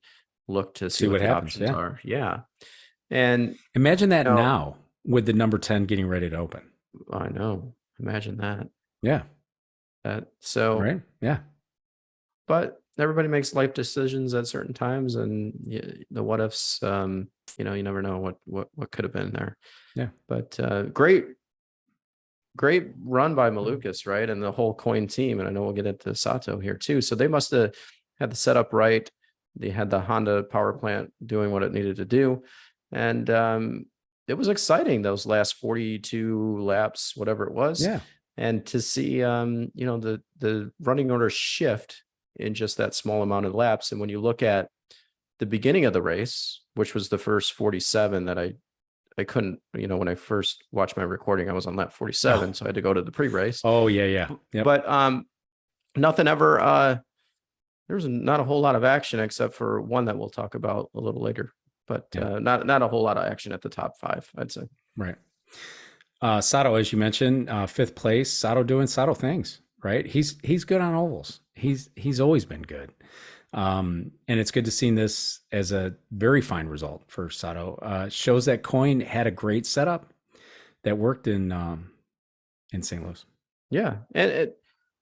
look to see what the happens, options are." Yeah, and imagine that now with the number 10 getting ready to open. I know. Imagine that. Yeah. Right. Yeah. But everybody makes life decisions at certain times, and the what ifs, you never know what could have been there. Yeah. But great run by Malukas, right? And the whole Coyne team. And I know we'll get into Sato here too. So they must have had the setup right. They had the Honda power plant doing what it needed to do. And it was exciting, those last 42 laps, whatever it was. Yeah. And to see, the running order shift in just that small amount of laps. And when you look at the beginning of the race, which was the first 47 that I couldn't, when I first watched my recording, I was on lap 47, so I had to go to the pre-race. Oh yeah. Yep. But nothing ever. There was not a whole lot of action except for one that we'll talk about a little later. But not a whole lot of action at the top 5, I'd say. Right. Sato, as you mentioned, 5th place. Sato doing Sato things, right? He's good on ovals. He's always been good. And it's good to see this as a very fine result for Sato. Shows that Coyne had a great setup that worked in St. Louis. Yeah, and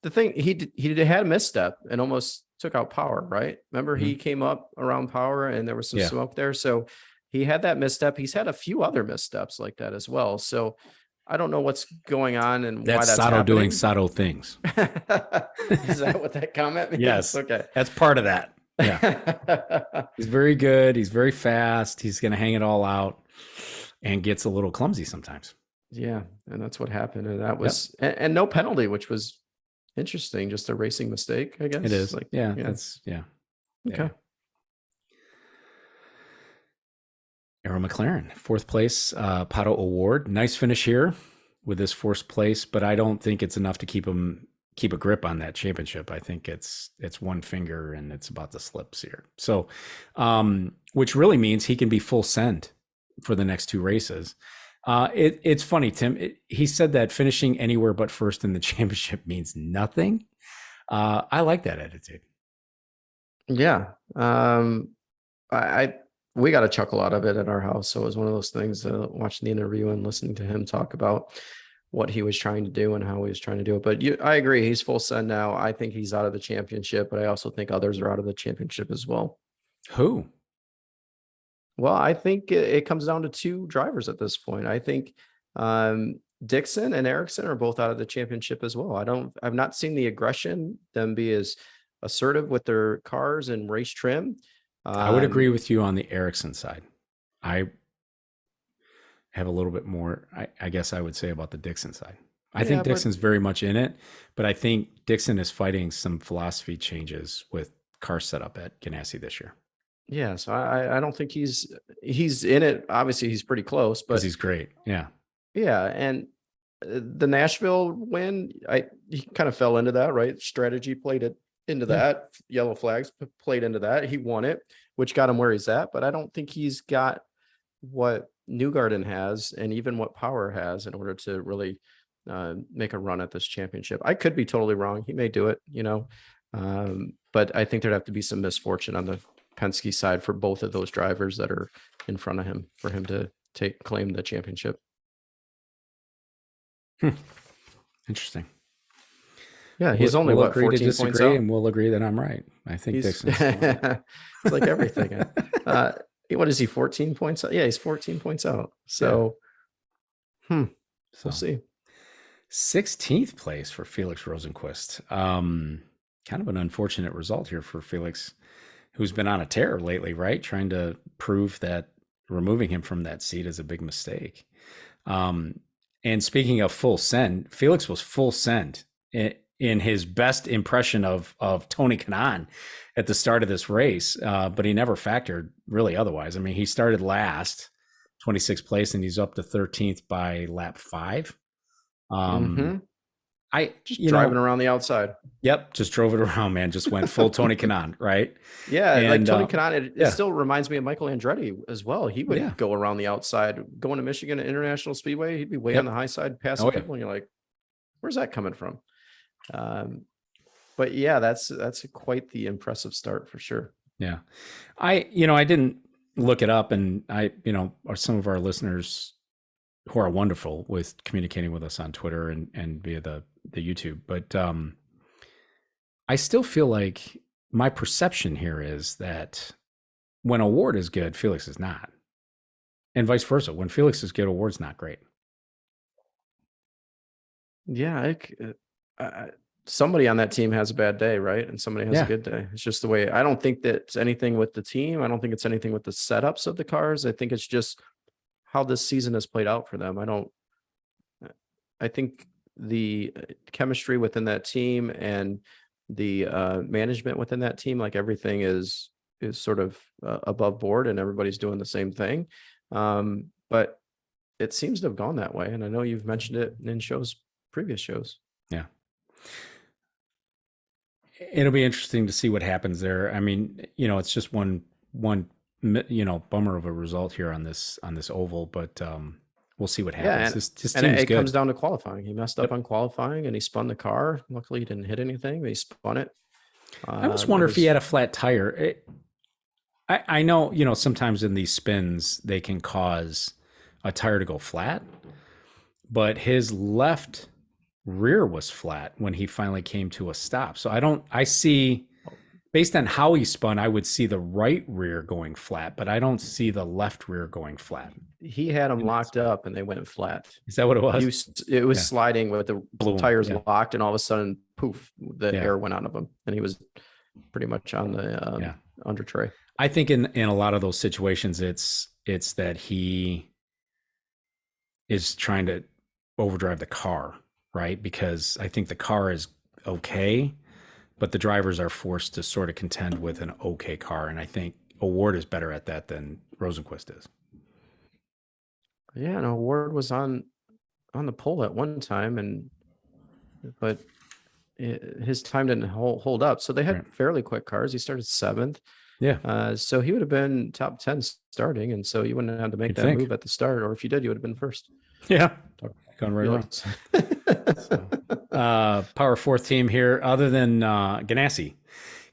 the thing he had a misstep and almost took out Power, right? Remember, he came up around Power and there was some smoke there, so he had that misstep. He's had a few other missteps like that as well. So I don't know what's going on and why that's Sato happening. doing Sato things. Is that what that comment means? Yes. Okay. That's part of that. Yeah. He's very good. He's very fast. He's going to hang it all out and gets a little clumsy sometimes. Yeah. And that's what happened. And that was, and no penalty, which was interesting. Just a racing mistake, I guess. It is. Like, That's, Okay. Yeah. Arrow McLaren, 4th place, Pato Award. Nice finish here with this 4th place, but I don't think it's enough to keep a grip on that championship. I think it's one finger and it's about to slip here. So, which really means he can be full send for the next 2 races. It's funny, Tim. He said that finishing anywhere but first in the championship means nothing. I like that attitude. Yeah. We got a chuckle out of it at our house. So it was one of those things, watching the interview and listening to him talk about what he was trying to do and how he was trying to do it. But I agree. He's full send now. I think he's out of the championship, but I also think others are out of the championship as well. Who? Well, I think it comes down to 2 drivers at this point. I think Dixon and Ericsson are both out of the championship as well. I've not seen the aggression, them be as assertive with their cars and race trim. I would agree with you on the Ericsson side. I have a little bit more, I guess I would say, about the Dixon side. I think Dixon's very much in it, but I think Dixon is fighting some philosophy changes with car setup at Ganassi this year. Yeah, so I don't think he's in it. Obviously, he's pretty close, but he's great. Yeah. Yeah, and the Nashville win, he kind of fell into that, right? Strategy played it into that. Yellow flags played into that. He won it, which got him where he's at. But I don't think he's got what Newgarden has and even what Power has in order to really make a run at this championship. I could be totally wrong. He may do it, but I think there'd have to be some misfortune on the Penske side for both of those drivers that are in front of him for him to claim the championship. Interesting. Yeah, he's only we'll what, agree 14 to disagree, points out, and we'll agree that I'm right. I think Dixon's it's like everything. What is he? 14 points out? Yeah, he's 14 points out. So, we'll see. 16th place for Felix Rosenquist. Kind of an unfortunate result here for Felix, who's been on a tear lately, right? Trying to prove that removing him from that seat is a big mistake. And speaking of full send, Felix was full send in his best impression of Tony Kanaan at the start of this race, but he never factored really otherwise. I mean, he started last, 26th place, and he's up to 13th by lap 5. I just driving around the outside. Yep, just drove it around, man. Just went full Tony Kanaan, right? Yeah, and, like Tony Kanaan, it still reminds me of Michael Andretti as well. He would go around the outside, going to Michigan International Speedway. He'd be way on the high side, passing people, and you're like, "Where's that coming from?" But yeah, that's quite the impressive start for sure. Yeah, I didn't look it up, and some of our listeners who are wonderful with communicating with us on Twitter and via the YouTube. But I still feel like my perception here is that when Award is good, Felix is not. And vice versa. When Felix is good, Award's not great. Yeah. Somebody on that team has a bad day, right? And somebody has a good day. It's just the way. I don't think that's anything with the team. I don't think it's anything with the setups of the cars. I think it's just how this season has played out for them. I think the chemistry within that team and the management within that team, like everything is sort of above board and everybody's doing the same thing. But it seems to have gone that way. And I know you've mentioned it in previous shows. Yeah. It'll be interesting to see what happens there. I mean, it's just one bummer of a result here on this oval, but we'll see what happens. Yeah, this and team is it good. comes down to qualifying. He messed up on qualifying and he spun the car. Luckily, he didn't hit anything, but he spun it. I almost wonder if he had a flat tire. I know, sometimes in these spins, they can cause a tire to go flat, but his left rear was flat when he finally came to a stop. So I see, based on how he spun, I would see the right rear going flat, but I don't see the left rear going flat. He had them locked up and they went flat. Is that what it was? It was sliding with the tires locked, and all of a sudden, poof, the air went out of him, and he was pretty much on the under tray. I think in a lot of those situations, it's that he is trying to overdrive the car, right? Because I think the car is okay, but the drivers are forced to sort of contend with an okay car. And I think Award is better at that than Rosenquist is. Yeah, and Award was on the pole at one time, but his time didn't hold up. So they had fairly quick cars. He started 7th. Yeah. So he would have been top 10 starting, and so you wouldn't have to make that move at the start, or if you did, you would have been first. Yeah. Gone right around. Power 4th team here, other than Ganassi.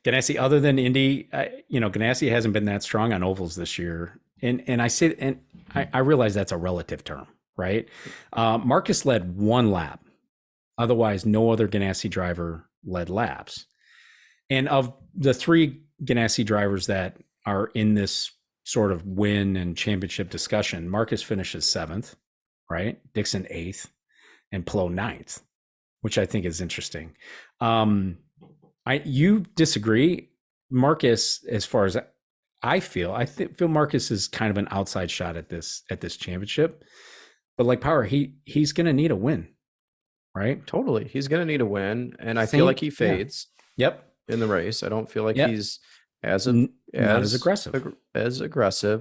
Ganassi, other than Indy, Ganassi hasn't been that strong on ovals this year. And I say, and I realize that's a relative term, right? Marcus led 1 lap. Otherwise, no other Ganassi driver led laps. And of the 3 Ganassi drivers that are in this sort of win and championship discussion, Marcus finishes 7th, right? Dixon 8th, and Plo 9th, which I think is interesting. You disagree, Marcus, as far as I feel Marcus is kind of an outside shot at this championship, but like Power, he's going to need a win, right? Totally. He's going to need a win. And I feel like he fades. Yep. In the race. I don't feel like he's as aggressive,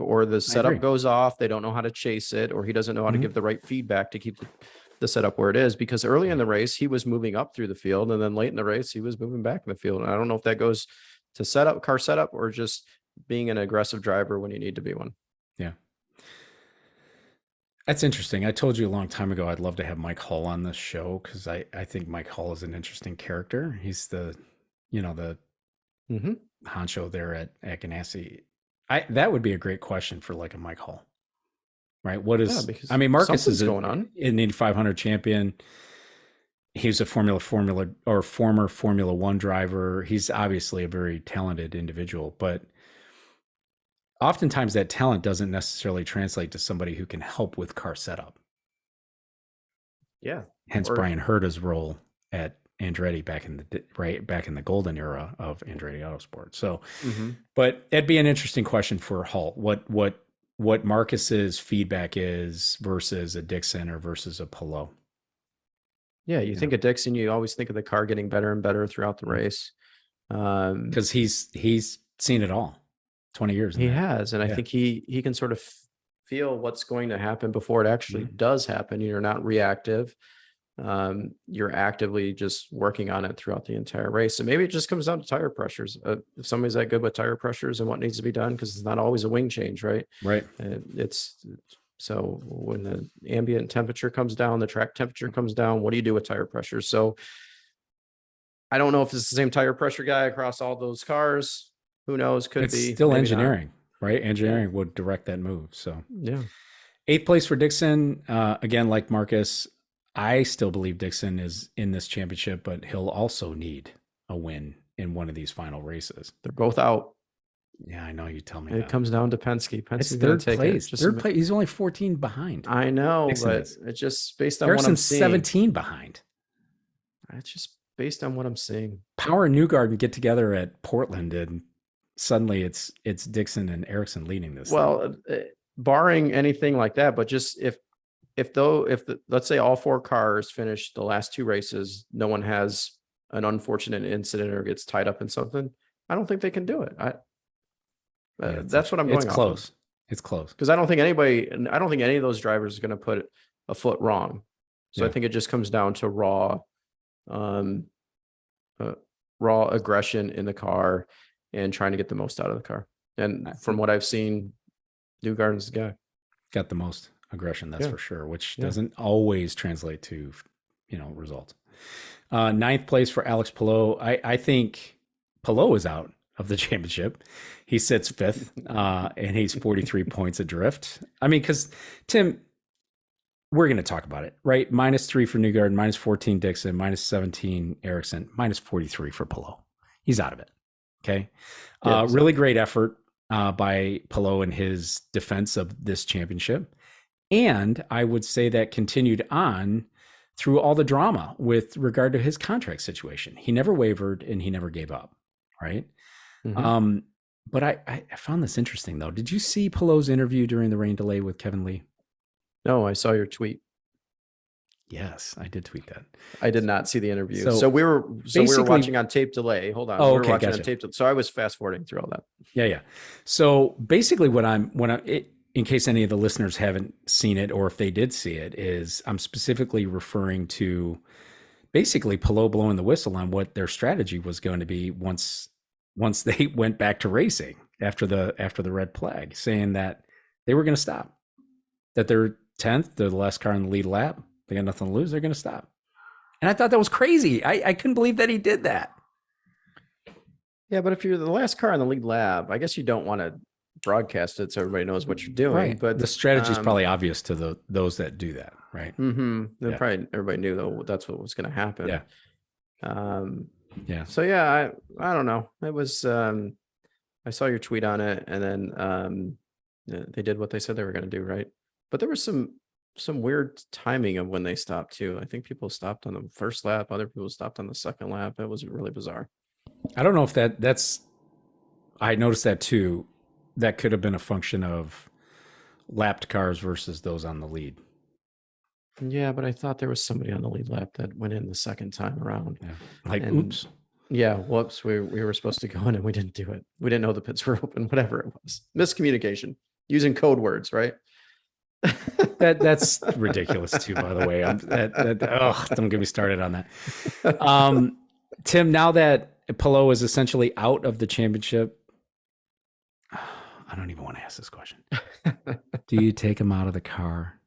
or the setup goes off. They don't know how to chase it, or he doesn't know how to give the right feedback to keep the setup where it is, because early in the race, he was moving up through the field, and then late in the race, he was moving back in the field. And I don't know if that goes to car setup, or just being an aggressive driver when you need to be one. Yeah. That's interesting. I told you a long time ago, I'd love to have Mike Hull on this show, because I think Mike Hull is an interesting character. He's the honcho there at Ganassi. That would be a great question for like a Mike Hull, right? What is, Marcus is going on, an Indy 500 champion. He's a former Formula One driver. He's obviously a very talented individual, but oftentimes that talent doesn't necessarily translate to somebody who can help with car setup. Yeah. Hence Brian Herta's role at Andretti back in the golden era of Andretti Autosport. So, but it'd be an interesting question for Hull. What Marcus's feedback is versus a Dixon or versus a Polo. Yeah, you think of Dixon, you always think of the car getting better and better throughout the race. Because he's seen it all, 20 years. He has, and I think he can sort of feel what's going to happen before it actually does happen. You're not reactive. You're actively just working on it throughout the entire race. And maybe it just comes down to tire pressures. If somebody's that good with tire pressures and what needs to be done, because it's not always a wing change, right? Right. So when the ambient temperature comes down, the track temperature comes down, what do you do with tire pressure? So I don't know if it's the same tire pressure guy across all those cars. Who knows? It's still engineering, right? Engineering would direct that move. So yeah. 8th place for Dixon. Again, like Marcus, I still believe Dixon is in this championship, but he'll also need a win in one of these final races. They're both out. Yeah, I know. You tell me. It comes down to Penske. It's third place. Third place. He's only 14 behind. I know, Dixon but it's just based on what I'm seeing. 17 behind. It's just based on what I'm seeing. Power and Newgarden get together at Portland, and suddenly it's Dixon and Ericsson leading this. Well, barring anything like that, but just if let's say all 4 cars finish the last 2 races, no one has an unfortunate incident or gets tied up in something, I don't think they can do it. That's what I'm going It's off close. of. It's close. Because I don't think any of those drivers is going to put a foot wrong. So I Yeah. think it just comes down to um, raw aggression in the car and trying to get the most out of the car. And from what I've seen, Newgarden's the guy. Got the most aggression, that's Yeah. for sure, which Yeah. doesn't always translate to, results. Ninth place for Alex Palou. I think Palou is out of the championship. He sits fifth, and he's 43 points adrift. I mean, because Tim, we're going to talk about it, right? -3 for Newgarden, -14 Dixon, -17 Ericsson, -43 for Palou. He's out of it. Okay. Yeah, Really great effort by Palou in his defense of this championship. And I would say that continued on through all the drama with regard to his contract situation. He never wavered and he never gave up, right? Mhm. But I found this interesting, though. Did you see Palou's interview during the rain delay with Kevin Lee? No, I saw your tweet. Yes, I did tweet that. I did not see the interview. So So we were basically- watching on tape delay. Hold on. Oh, We were okay, watching gotcha. on tape. So I was fast forwarding through all that. Yeah. So basically, in case any of the listeners haven't seen it, or if they did see it, is I'm specifically referring to basically Palou blowing the whistle on what their strategy was going to be once they went back to racing after the red flag, saying that they were going to stop, that they're 10th, they're the last car in the lead lap, they got nothing to lose, they're going to stop. And I thought that was crazy. I couldn't believe that he did that. Yeah, but if you're the last car in the lead lab, I guess you don't want to broadcast it so everybody knows what you're doing. Right. But the strategy is probably obvious to those that do that, right? Yeah. Probably everybody knew though that's what was going to happen. Yeah. So yeah, I don't know. It was I saw your tweet on it, and then they did what they said they were going to do, right? But there was some weird timing of when they stopped too. I think people stopped on the first lap, other people stopped on the second lap. It was really bizarre. I don't know if that's I noticed that too. That could have been a function of lapped cars versus those on the lead. Yeah, but I thought there was somebody on the lead lap that went in the second time around. Yeah. Oops. Yeah, whoops. We were supposed to go in and we didn't do it. We didn't know the pits were open, whatever it was. Miscommunication using code words, right? That's ridiculous too, by the way. Don't get me started on that. Tim, now that Palou is essentially out of the championship, I don't even want to ask this question. Do you take him out of the car?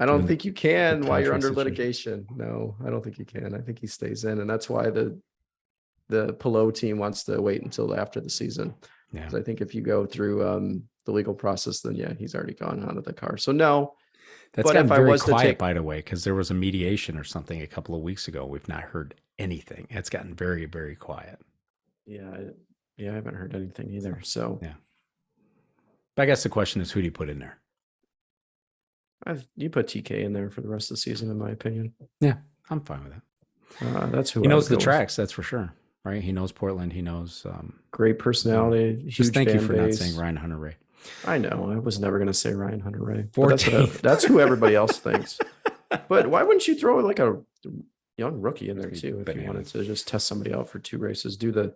I don't think you can while you're under contract litigation. No, I don't think you can. I think he stays in, and that's why the Palou team wants to wait until after the season. Yeah. Because I think if you go through the legal process, then yeah, he's already gone out of the car. So no. That's gotten very quiet, by the way, because there was a mediation or something a couple of weeks ago. We've not heard anything. It's gotten very, very quiet. Yeah, I haven't heard anything either. So yeah. But I guess the question is, who do you put in there? You put TK in there for the rest of the season, in my opinion. Yeah, I'm fine with that. That's who he knows the tracks. That's for sure, right? He knows Portland. He knows great personality. Just thank you for not saying Ryan Hunter-Reay. I know. I was never going to say Ryan Hunter-Reay. That's who everybody else thinks. But why wouldn't you throw like a young rookie in there too if you wanted to just test somebody out for 2 races? Do the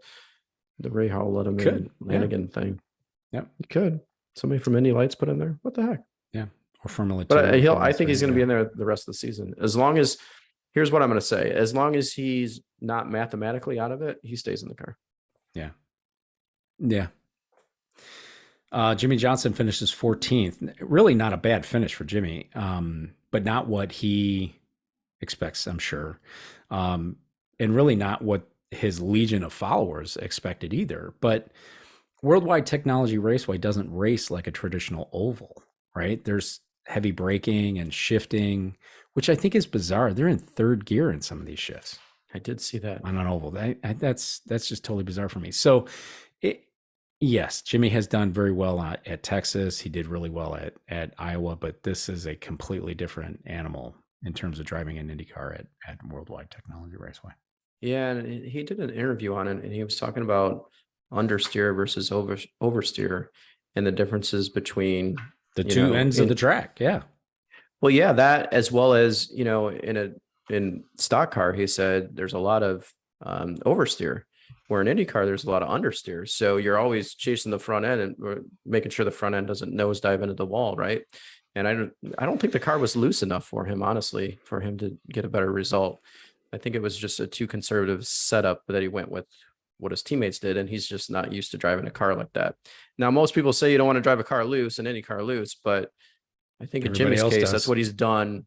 Ray Hall let him in Lanigan thing. Yep, you could. Somebody from Indy Lights put in there. What the heck? Yeah, or Formula 2. But I think he's going to be in there the rest of the season. As long as, here's what I'm going to say: as long as he's not mathematically out of it, he stays in the car. Yeah. Yeah. Jimmy Johnson finishes 14th. Really not a bad finish for Jimmy, but not what he expects, I'm sure. And really not what his legion of followers expected either. But Worldwide Technology Raceway doesn't race like a traditional oval, right? There's heavy braking and shifting, which I think is bizarre. They're in 3rd gear in some of these shifts. I did see that on an oval. That's just totally bizarre for me. So yes, Jimmy has done very well at Texas. He did really well at Iowa, but this is a completely different animal in terms of driving an IndyCar at Worldwide Technology Raceway. Yeah, and he did an interview on it, and he was talking about understeer versus oversteer and the differences between the two ends of the track. Yeah. Well, yeah, that as well as, in stock car, he said there's a lot of oversteer Where in IndyCar, there's a lot of understeers. So you're always chasing the front end and making sure the front end doesn't nosedive into the wall, right? And I don't think the car was loose enough for him, honestly, for him to get a better result. I think it was just a too conservative setup that he went with what his teammates did, and he's just not used to driving a car like that. Now, most people say you don't want to drive a car loose and any car loose, but I think in Jimmy's case, that's what he's done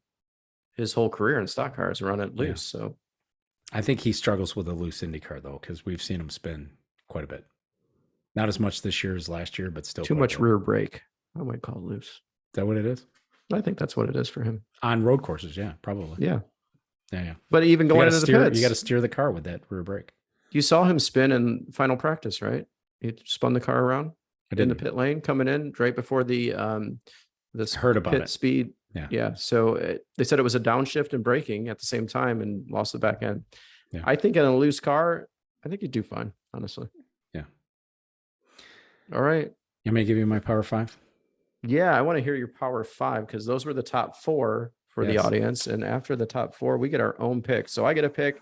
his whole career in stock cars, run it loose. So I think he struggles with a loose Indy car, though, because we've seen him spin quite a bit. Not as much this year as last year, but still too much rear brake. I might call it loose. Is that what it is? I think that's what it is for him. On road courses, yeah, probably. Yeah. Yeah. But even going into the pits, you got to steer the car with that rear brake. You saw him spin in final practice, right? He spun the car around in the pit lane coming in right before the this heard about pit it. Speed. Yeah. So they said it was a downshift and braking at the same time and lost the back end. Yeah. I think in a loose car, I think you'd do fine, honestly. Yeah. All right. You may give you my power 5. Yeah, I want to hear your power 5 because those were the top 4 for the audience. And after the top 4, we get our own pick. So I get a pick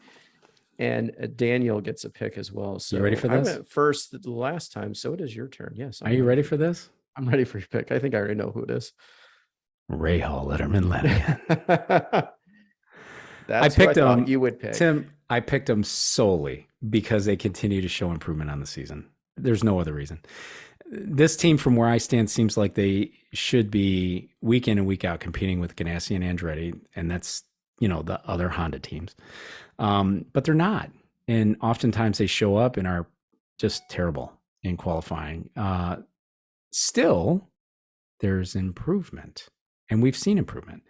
and Daniel gets a pick as well. So you ready for this? I went first the last time. So it is your turn. Yes. Are you ready for this? I'm ready for your pick. I think I already know who it is. Rahal Letterman Lanigan. That's I picked him. You would pick. Tim, I picked him solely because they continue to show improvement on the season. There's no other reason. This team, from where I stand, seems like they should be week in and week out competing with Ganassi and Andretti, and that's, the other Honda teams. But they're not. And oftentimes they show up and are just terrible in qualifying. Still, there's improvement, and we've seen improvement.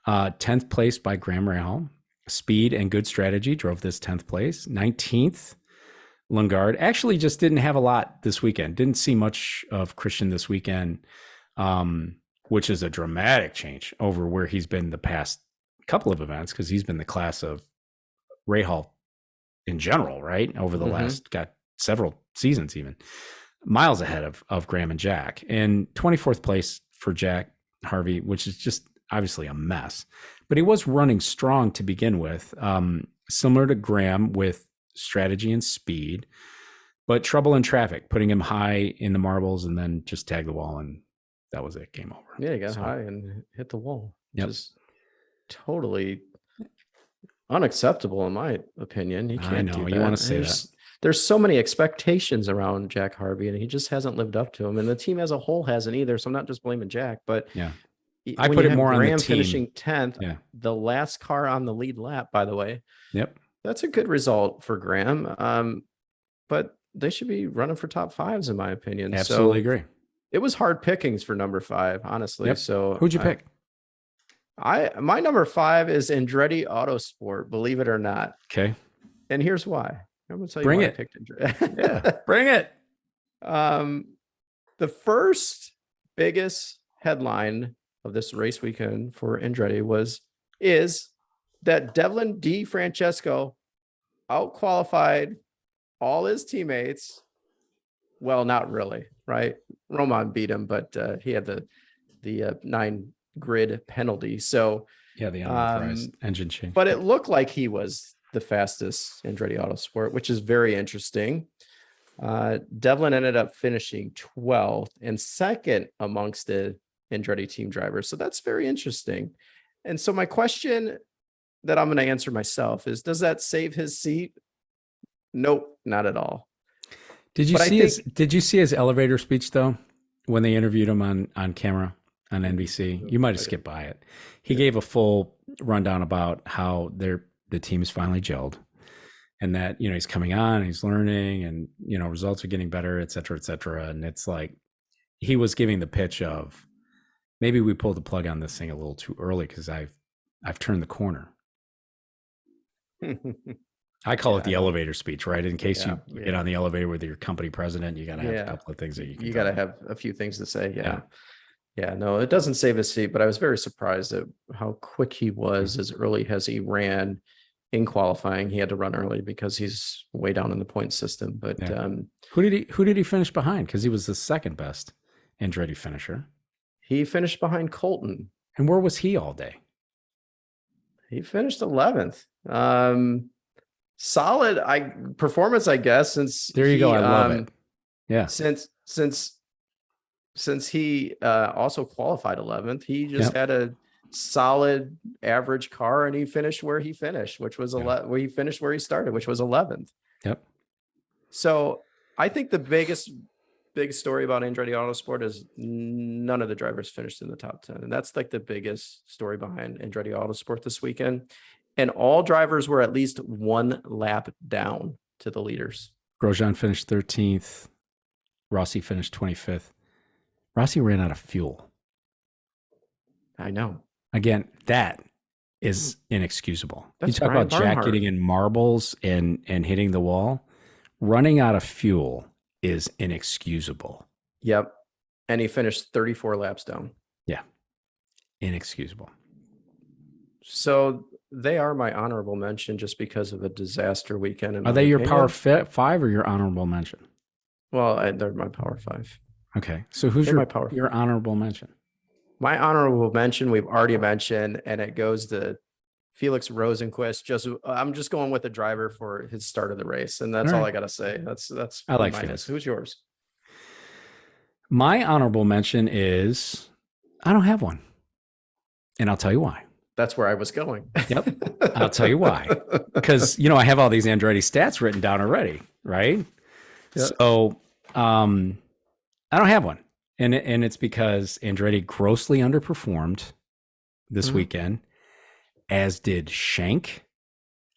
10th place by Graham Rahal. Speed and good strategy drove this 10th place. 19th, Lundgaard. Actually just didn't have a lot this weekend. Didn't see much of Christian this weekend, which is a dramatic change over where he's been the past couple of events, because he's been the class of Rahal in general, right? Over the last, got several seasons even. Miles ahead of Graham and Jack. And 24th place for Jack Harvey, which is just obviously a mess. But he was running strong to begin with, similar to Graham with strategy and speed, but trouble in traffic, putting him high in the marbles and then just tag the wall, and that was it. Game over. Yeah, he got high and hit the wall, which Yep. is totally unacceptable in my opinion. He can't do that. You want to say that. There's so many expectations around Jack Harvey, and he just hasn't lived up to them. And the team as a whole hasn't either. So I'm not just blaming Jack, but Yeah. I put it more on the Graham team. finishing 10th, Yeah. the last car on the lead lap, by the way. Yep. That's a good result for Graham. But they should be running for top 5s, in my opinion. Absolutely so agree. it was hard pickings for number 5, honestly. Yep. So Who'd you pick? My number 5 is Andretti Autosport, believe it or not. Okay. And here's why. I'm going to tell you Bring why it. I picked Andretti. Yeah. Bring it. The first biggest headline of this race weekend for Andretti is that Devlin D. Francesco outqualified all his teammates. Well, not really, right? Roman beat him, but he had the 9 grid penalty. So Yeah, the unauthorized engine change. but it looked like he was the fastest Andretti Autosport, which is very interesting. Devlin ended up finishing 12th and second amongst the Andretti team drivers. So that's very interesting. And so my question that I'm going to answer myself is, does that save his seat? Nope, not at all. Did you see his elevator speech though, when they interviewed him on camera on NBC? You might have skipped by it. He gave a full rundown about how the team's finally gelled, and that, he's coming on, he's learning, and, results are getting better, et cetera, et cetera. And it's like, he was giving the pitch of, maybe we pulled the plug on this thing a little too early because I've turned the corner. I call it the elevator speech, right? In case you get on the elevator with your company president, you got to have a couple of things that you got to have a few things to say. Yeah. No, it doesn't save his seat, but I was very surprised at how quick he was as early as he ran in qualifying. He had to run early because he's way down in the point system. But who did he finish behind? Because he was the second best Andretti finisher. He finished behind Colton. And where was he all day? He finished 11th. solid performance, I guess, There you go. I love it. Yeah. Since he also qualified 11th, he just Yep. had a solid average car, and he finished where he finished, which was where he finished where he started, which was 11th. Yep. So I think the big story about Andretti Autosport is none of the drivers finished in the top 10. And that's like the biggest story behind Andretti Autosport this weekend. And all drivers were at least one lap down to the leaders. Grosjean finished 13th. Rossi finished 25th. Rossi ran out of fuel. I know. Again, that is inexcusable. That's you talk Brian about Jack Barnhart. getting in marbles and hitting the wall. Running out of fuel is inexcusable. Yep. And he finished 34 laps down. Yeah. Inexcusable. So they are my honorable mention just because of a disaster weekend. Are they your power 5 or your honorable mention? Well, they're my power 5. Okay. So who's your honorable mention? My honorable mention, we've already mentioned, and it goes to Felix Rosenquist. I'm just going with the driver for his start of the race, and that's all I got to say. That's I like Felix. Who's yours? My honorable mention is I don't have one, and I'll tell you why. That's where I was going. Yep. I'll tell you why. Because, I have all these Andretti stats written down already, right? Yep. So I don't have one. And it's because Andretti grossly underperformed this weekend, as did Shank,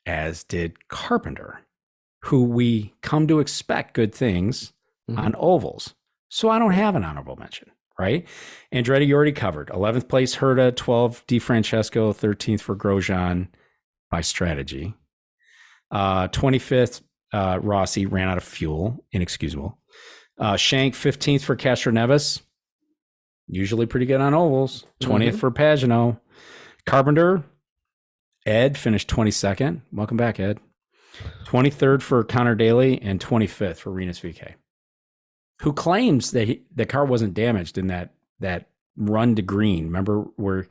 as did Carpenter, who we come to expect good things on ovals. So I don't have an honorable mention, right? Andretti, you already covered. 11th place, Herta, 12th, DeFrancesco, 13th for Grosjean by strategy. 25th, Rossi ran out of fuel, inexcusable. Shank, 15th for Castroneves, usually pretty good on ovals. 20th for Pagano. Carpenter, Ed finished 22nd. Welcome back, Ed. 23rd for Connor Daly and 25th for Rinus VeeKay, who claims that the car wasn't damaged in that run to green. Remember where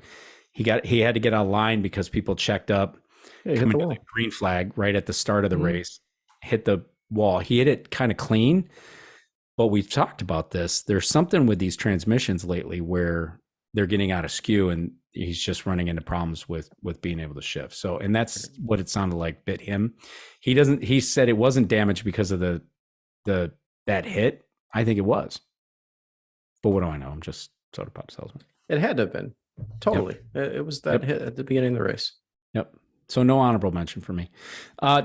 he had to get on line because people checked up, coming to the green flag right at the start of the race, hit the wall. He hit it kind of clean. But we've talked about this. There's something with these transmissions lately where they're getting out of skew, and he's just running into problems with being able to shift. So, and that's what it sounded like bit him. He said it wasn't damaged because of that hit. I think it was. But what do I know? I'm just soda pop salesman. It had to have been. Totally. Yep. It was that hit at the beginning of the race. Yep. So no honorable mention for me.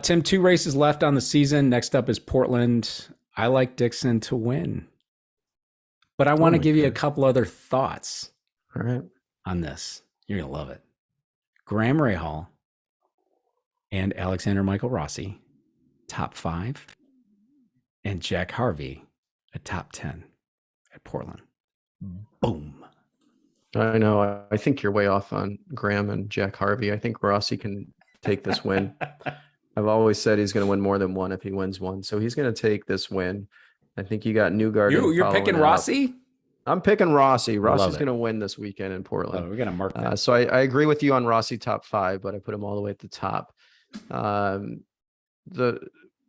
Tim, 2 races left on the season. Next up is Portland. I like Dixon to win, but I want to give you a couple other thoughts on this. You're going to love it. Graham Rahal and Alexander Michael Rossi, top 5, and Jack Harvey, a top 10 at Portland. Boom. I know. I think you're way off on Graham and Jack Harvey. I think Rossi can take this win. I've always said he's going to win more than one if he wins one. So he's going to take this win. I think you got Newgarden. You're picking Rossi? I'm picking Rossi. Rossi's going to win this weekend in Portland. Oh, we're going to mark that. So I agree with you on Rossi top 5, but I put him all the way at the top. The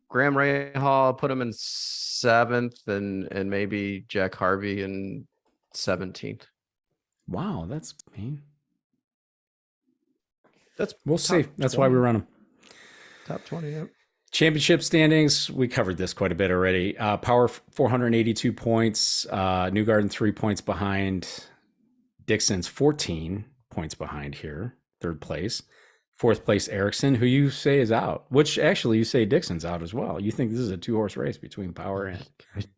Graham Rahal, put him in 7th, and maybe Jack Harvey in 17th. Wow, that's mean. We'll see. That's why we run them. Top 20, yep. Championship standings, we covered this quite a bit already. Power 482 points. Newgarden 3 points behind. Dixon's 14 points behind here. 3rd place. 4th place, Ericsson, who you say is out. Which actually you say Dixon's out as well. You think this is a 2-horse race between Power and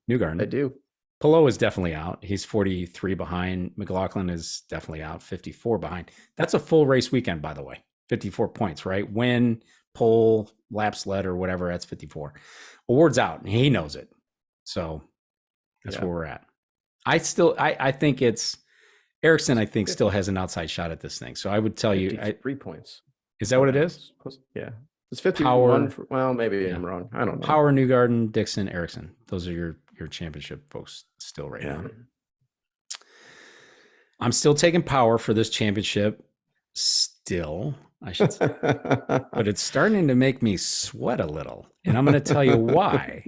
Newgarden. I do. Palou is definitely out. He's 43 behind. McLaughlin is definitely out. 54 behind. That's a full race weekend, by the way. 54 points, right? Win, pole, laps led, or whatever, that's 54. Award's out, and he knows it. So that's where we're at. I think it's Ericsson, I think, still has an outside shot at this thing. So I would tell you 3 points. Is that what it is? Yeah. It's 51. Well, maybe I'm wrong. I don't know. Power, Newgarden, Dixon, Ericsson. Those are your championship folks still right now. I'm still taking Power for this championship. Still, I should say. But it's starting to make me sweat a little. And I'm going to tell you why.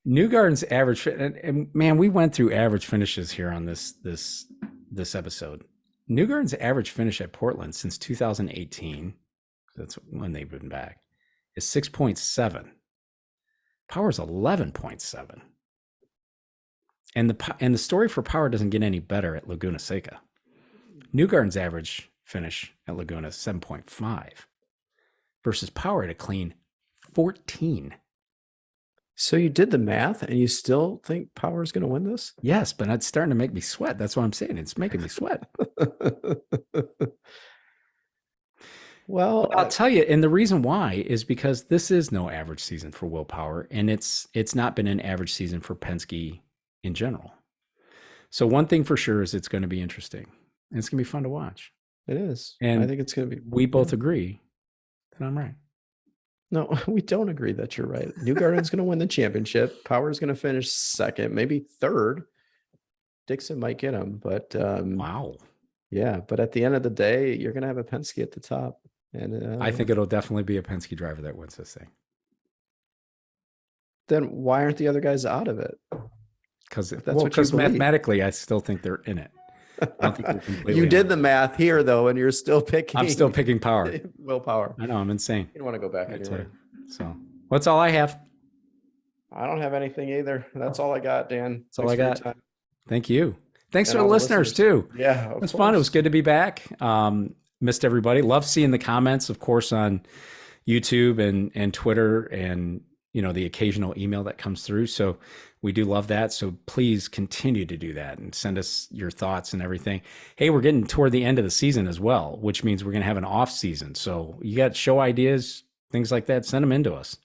Newgarden's average, and man, we went through average finishes here on this episode. Newgarden's average finish at Portland since 2018, that's when they've been back, is 6.7. Power's 11.7. And the story for Power doesn't get any better at Laguna Seca. Newgarden's average finish at Laguna is 7.5 versus Power at a clean 14. So you did the math and you still think Power is going to win this? Yes, but it's starting to make me sweat. That's what I'm saying. It's making me sweat. Well, I'll tell you, and the reason why is because this is no average season for Willpower, and it's not been an average season for Penske in general. So one thing for sure is it's going to be interesting, and it's going to be fun to watch. it is. And I think it's going to be. We both agree that I'm right. No, we don't agree that you're right. Newgarden's going to win the championship. Power is going to finish second, maybe third. Dixon might get him, but Wow. yeah. But at the end of the day, you're going to have a Penske at the top, and I think it'll definitely be a Penske driver that wins this thing. Then why aren't the other guys out of it? Because what you believe. mathematically, I still think they're in it. I don't think they're completely You did out. the math here, though, and you're still picking. I'm still picking Power. Willpower. I know, I'm insane. You don't want to go back I tell anywhere. you. So that's all I have. I don't have anything either. That's all I got, Dan. That's all I got. Time. Thank you. Thanks And for the all the listeners too. Yeah, It was fun. It was good to be back. Missed everybody. Love seeing the comments, of course, on YouTube and Twitter, and the occasional email that comes through. So we do love that. So please continue to do that and send us your thoughts and everything. Hey, we're getting toward the end of the season as well, which means we're going to have an off season. So you got show ideas, things like that, send them into us.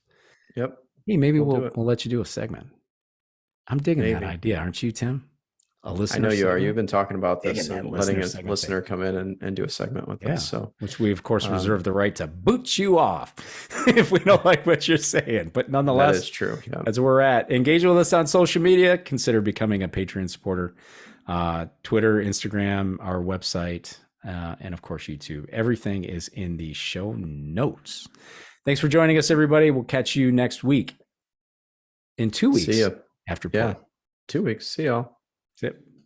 Yep. Hey, maybe we'll let you do a segment. I'm digging that Maybe. idea, aren't you, Tim? A I listener know you are. segment? You've been talking about this Digging that and letting a segment listener thing. come in and do a segment with us. So, which we of course reserve the right to boot you off if we don't like what you're saying. But that nonetheless, is true. Yeah. that's where we're at. Engage with us on social media. Consider becoming a Patreon supporter. Twitter, Instagram, our website, and of course YouTube. Everything is in the show notes. Thanks for joining us, everybody. We'll catch you next week. In 2 weeks. See ya. After Yeah. Portland. 2 weeks. See y'all. That's it.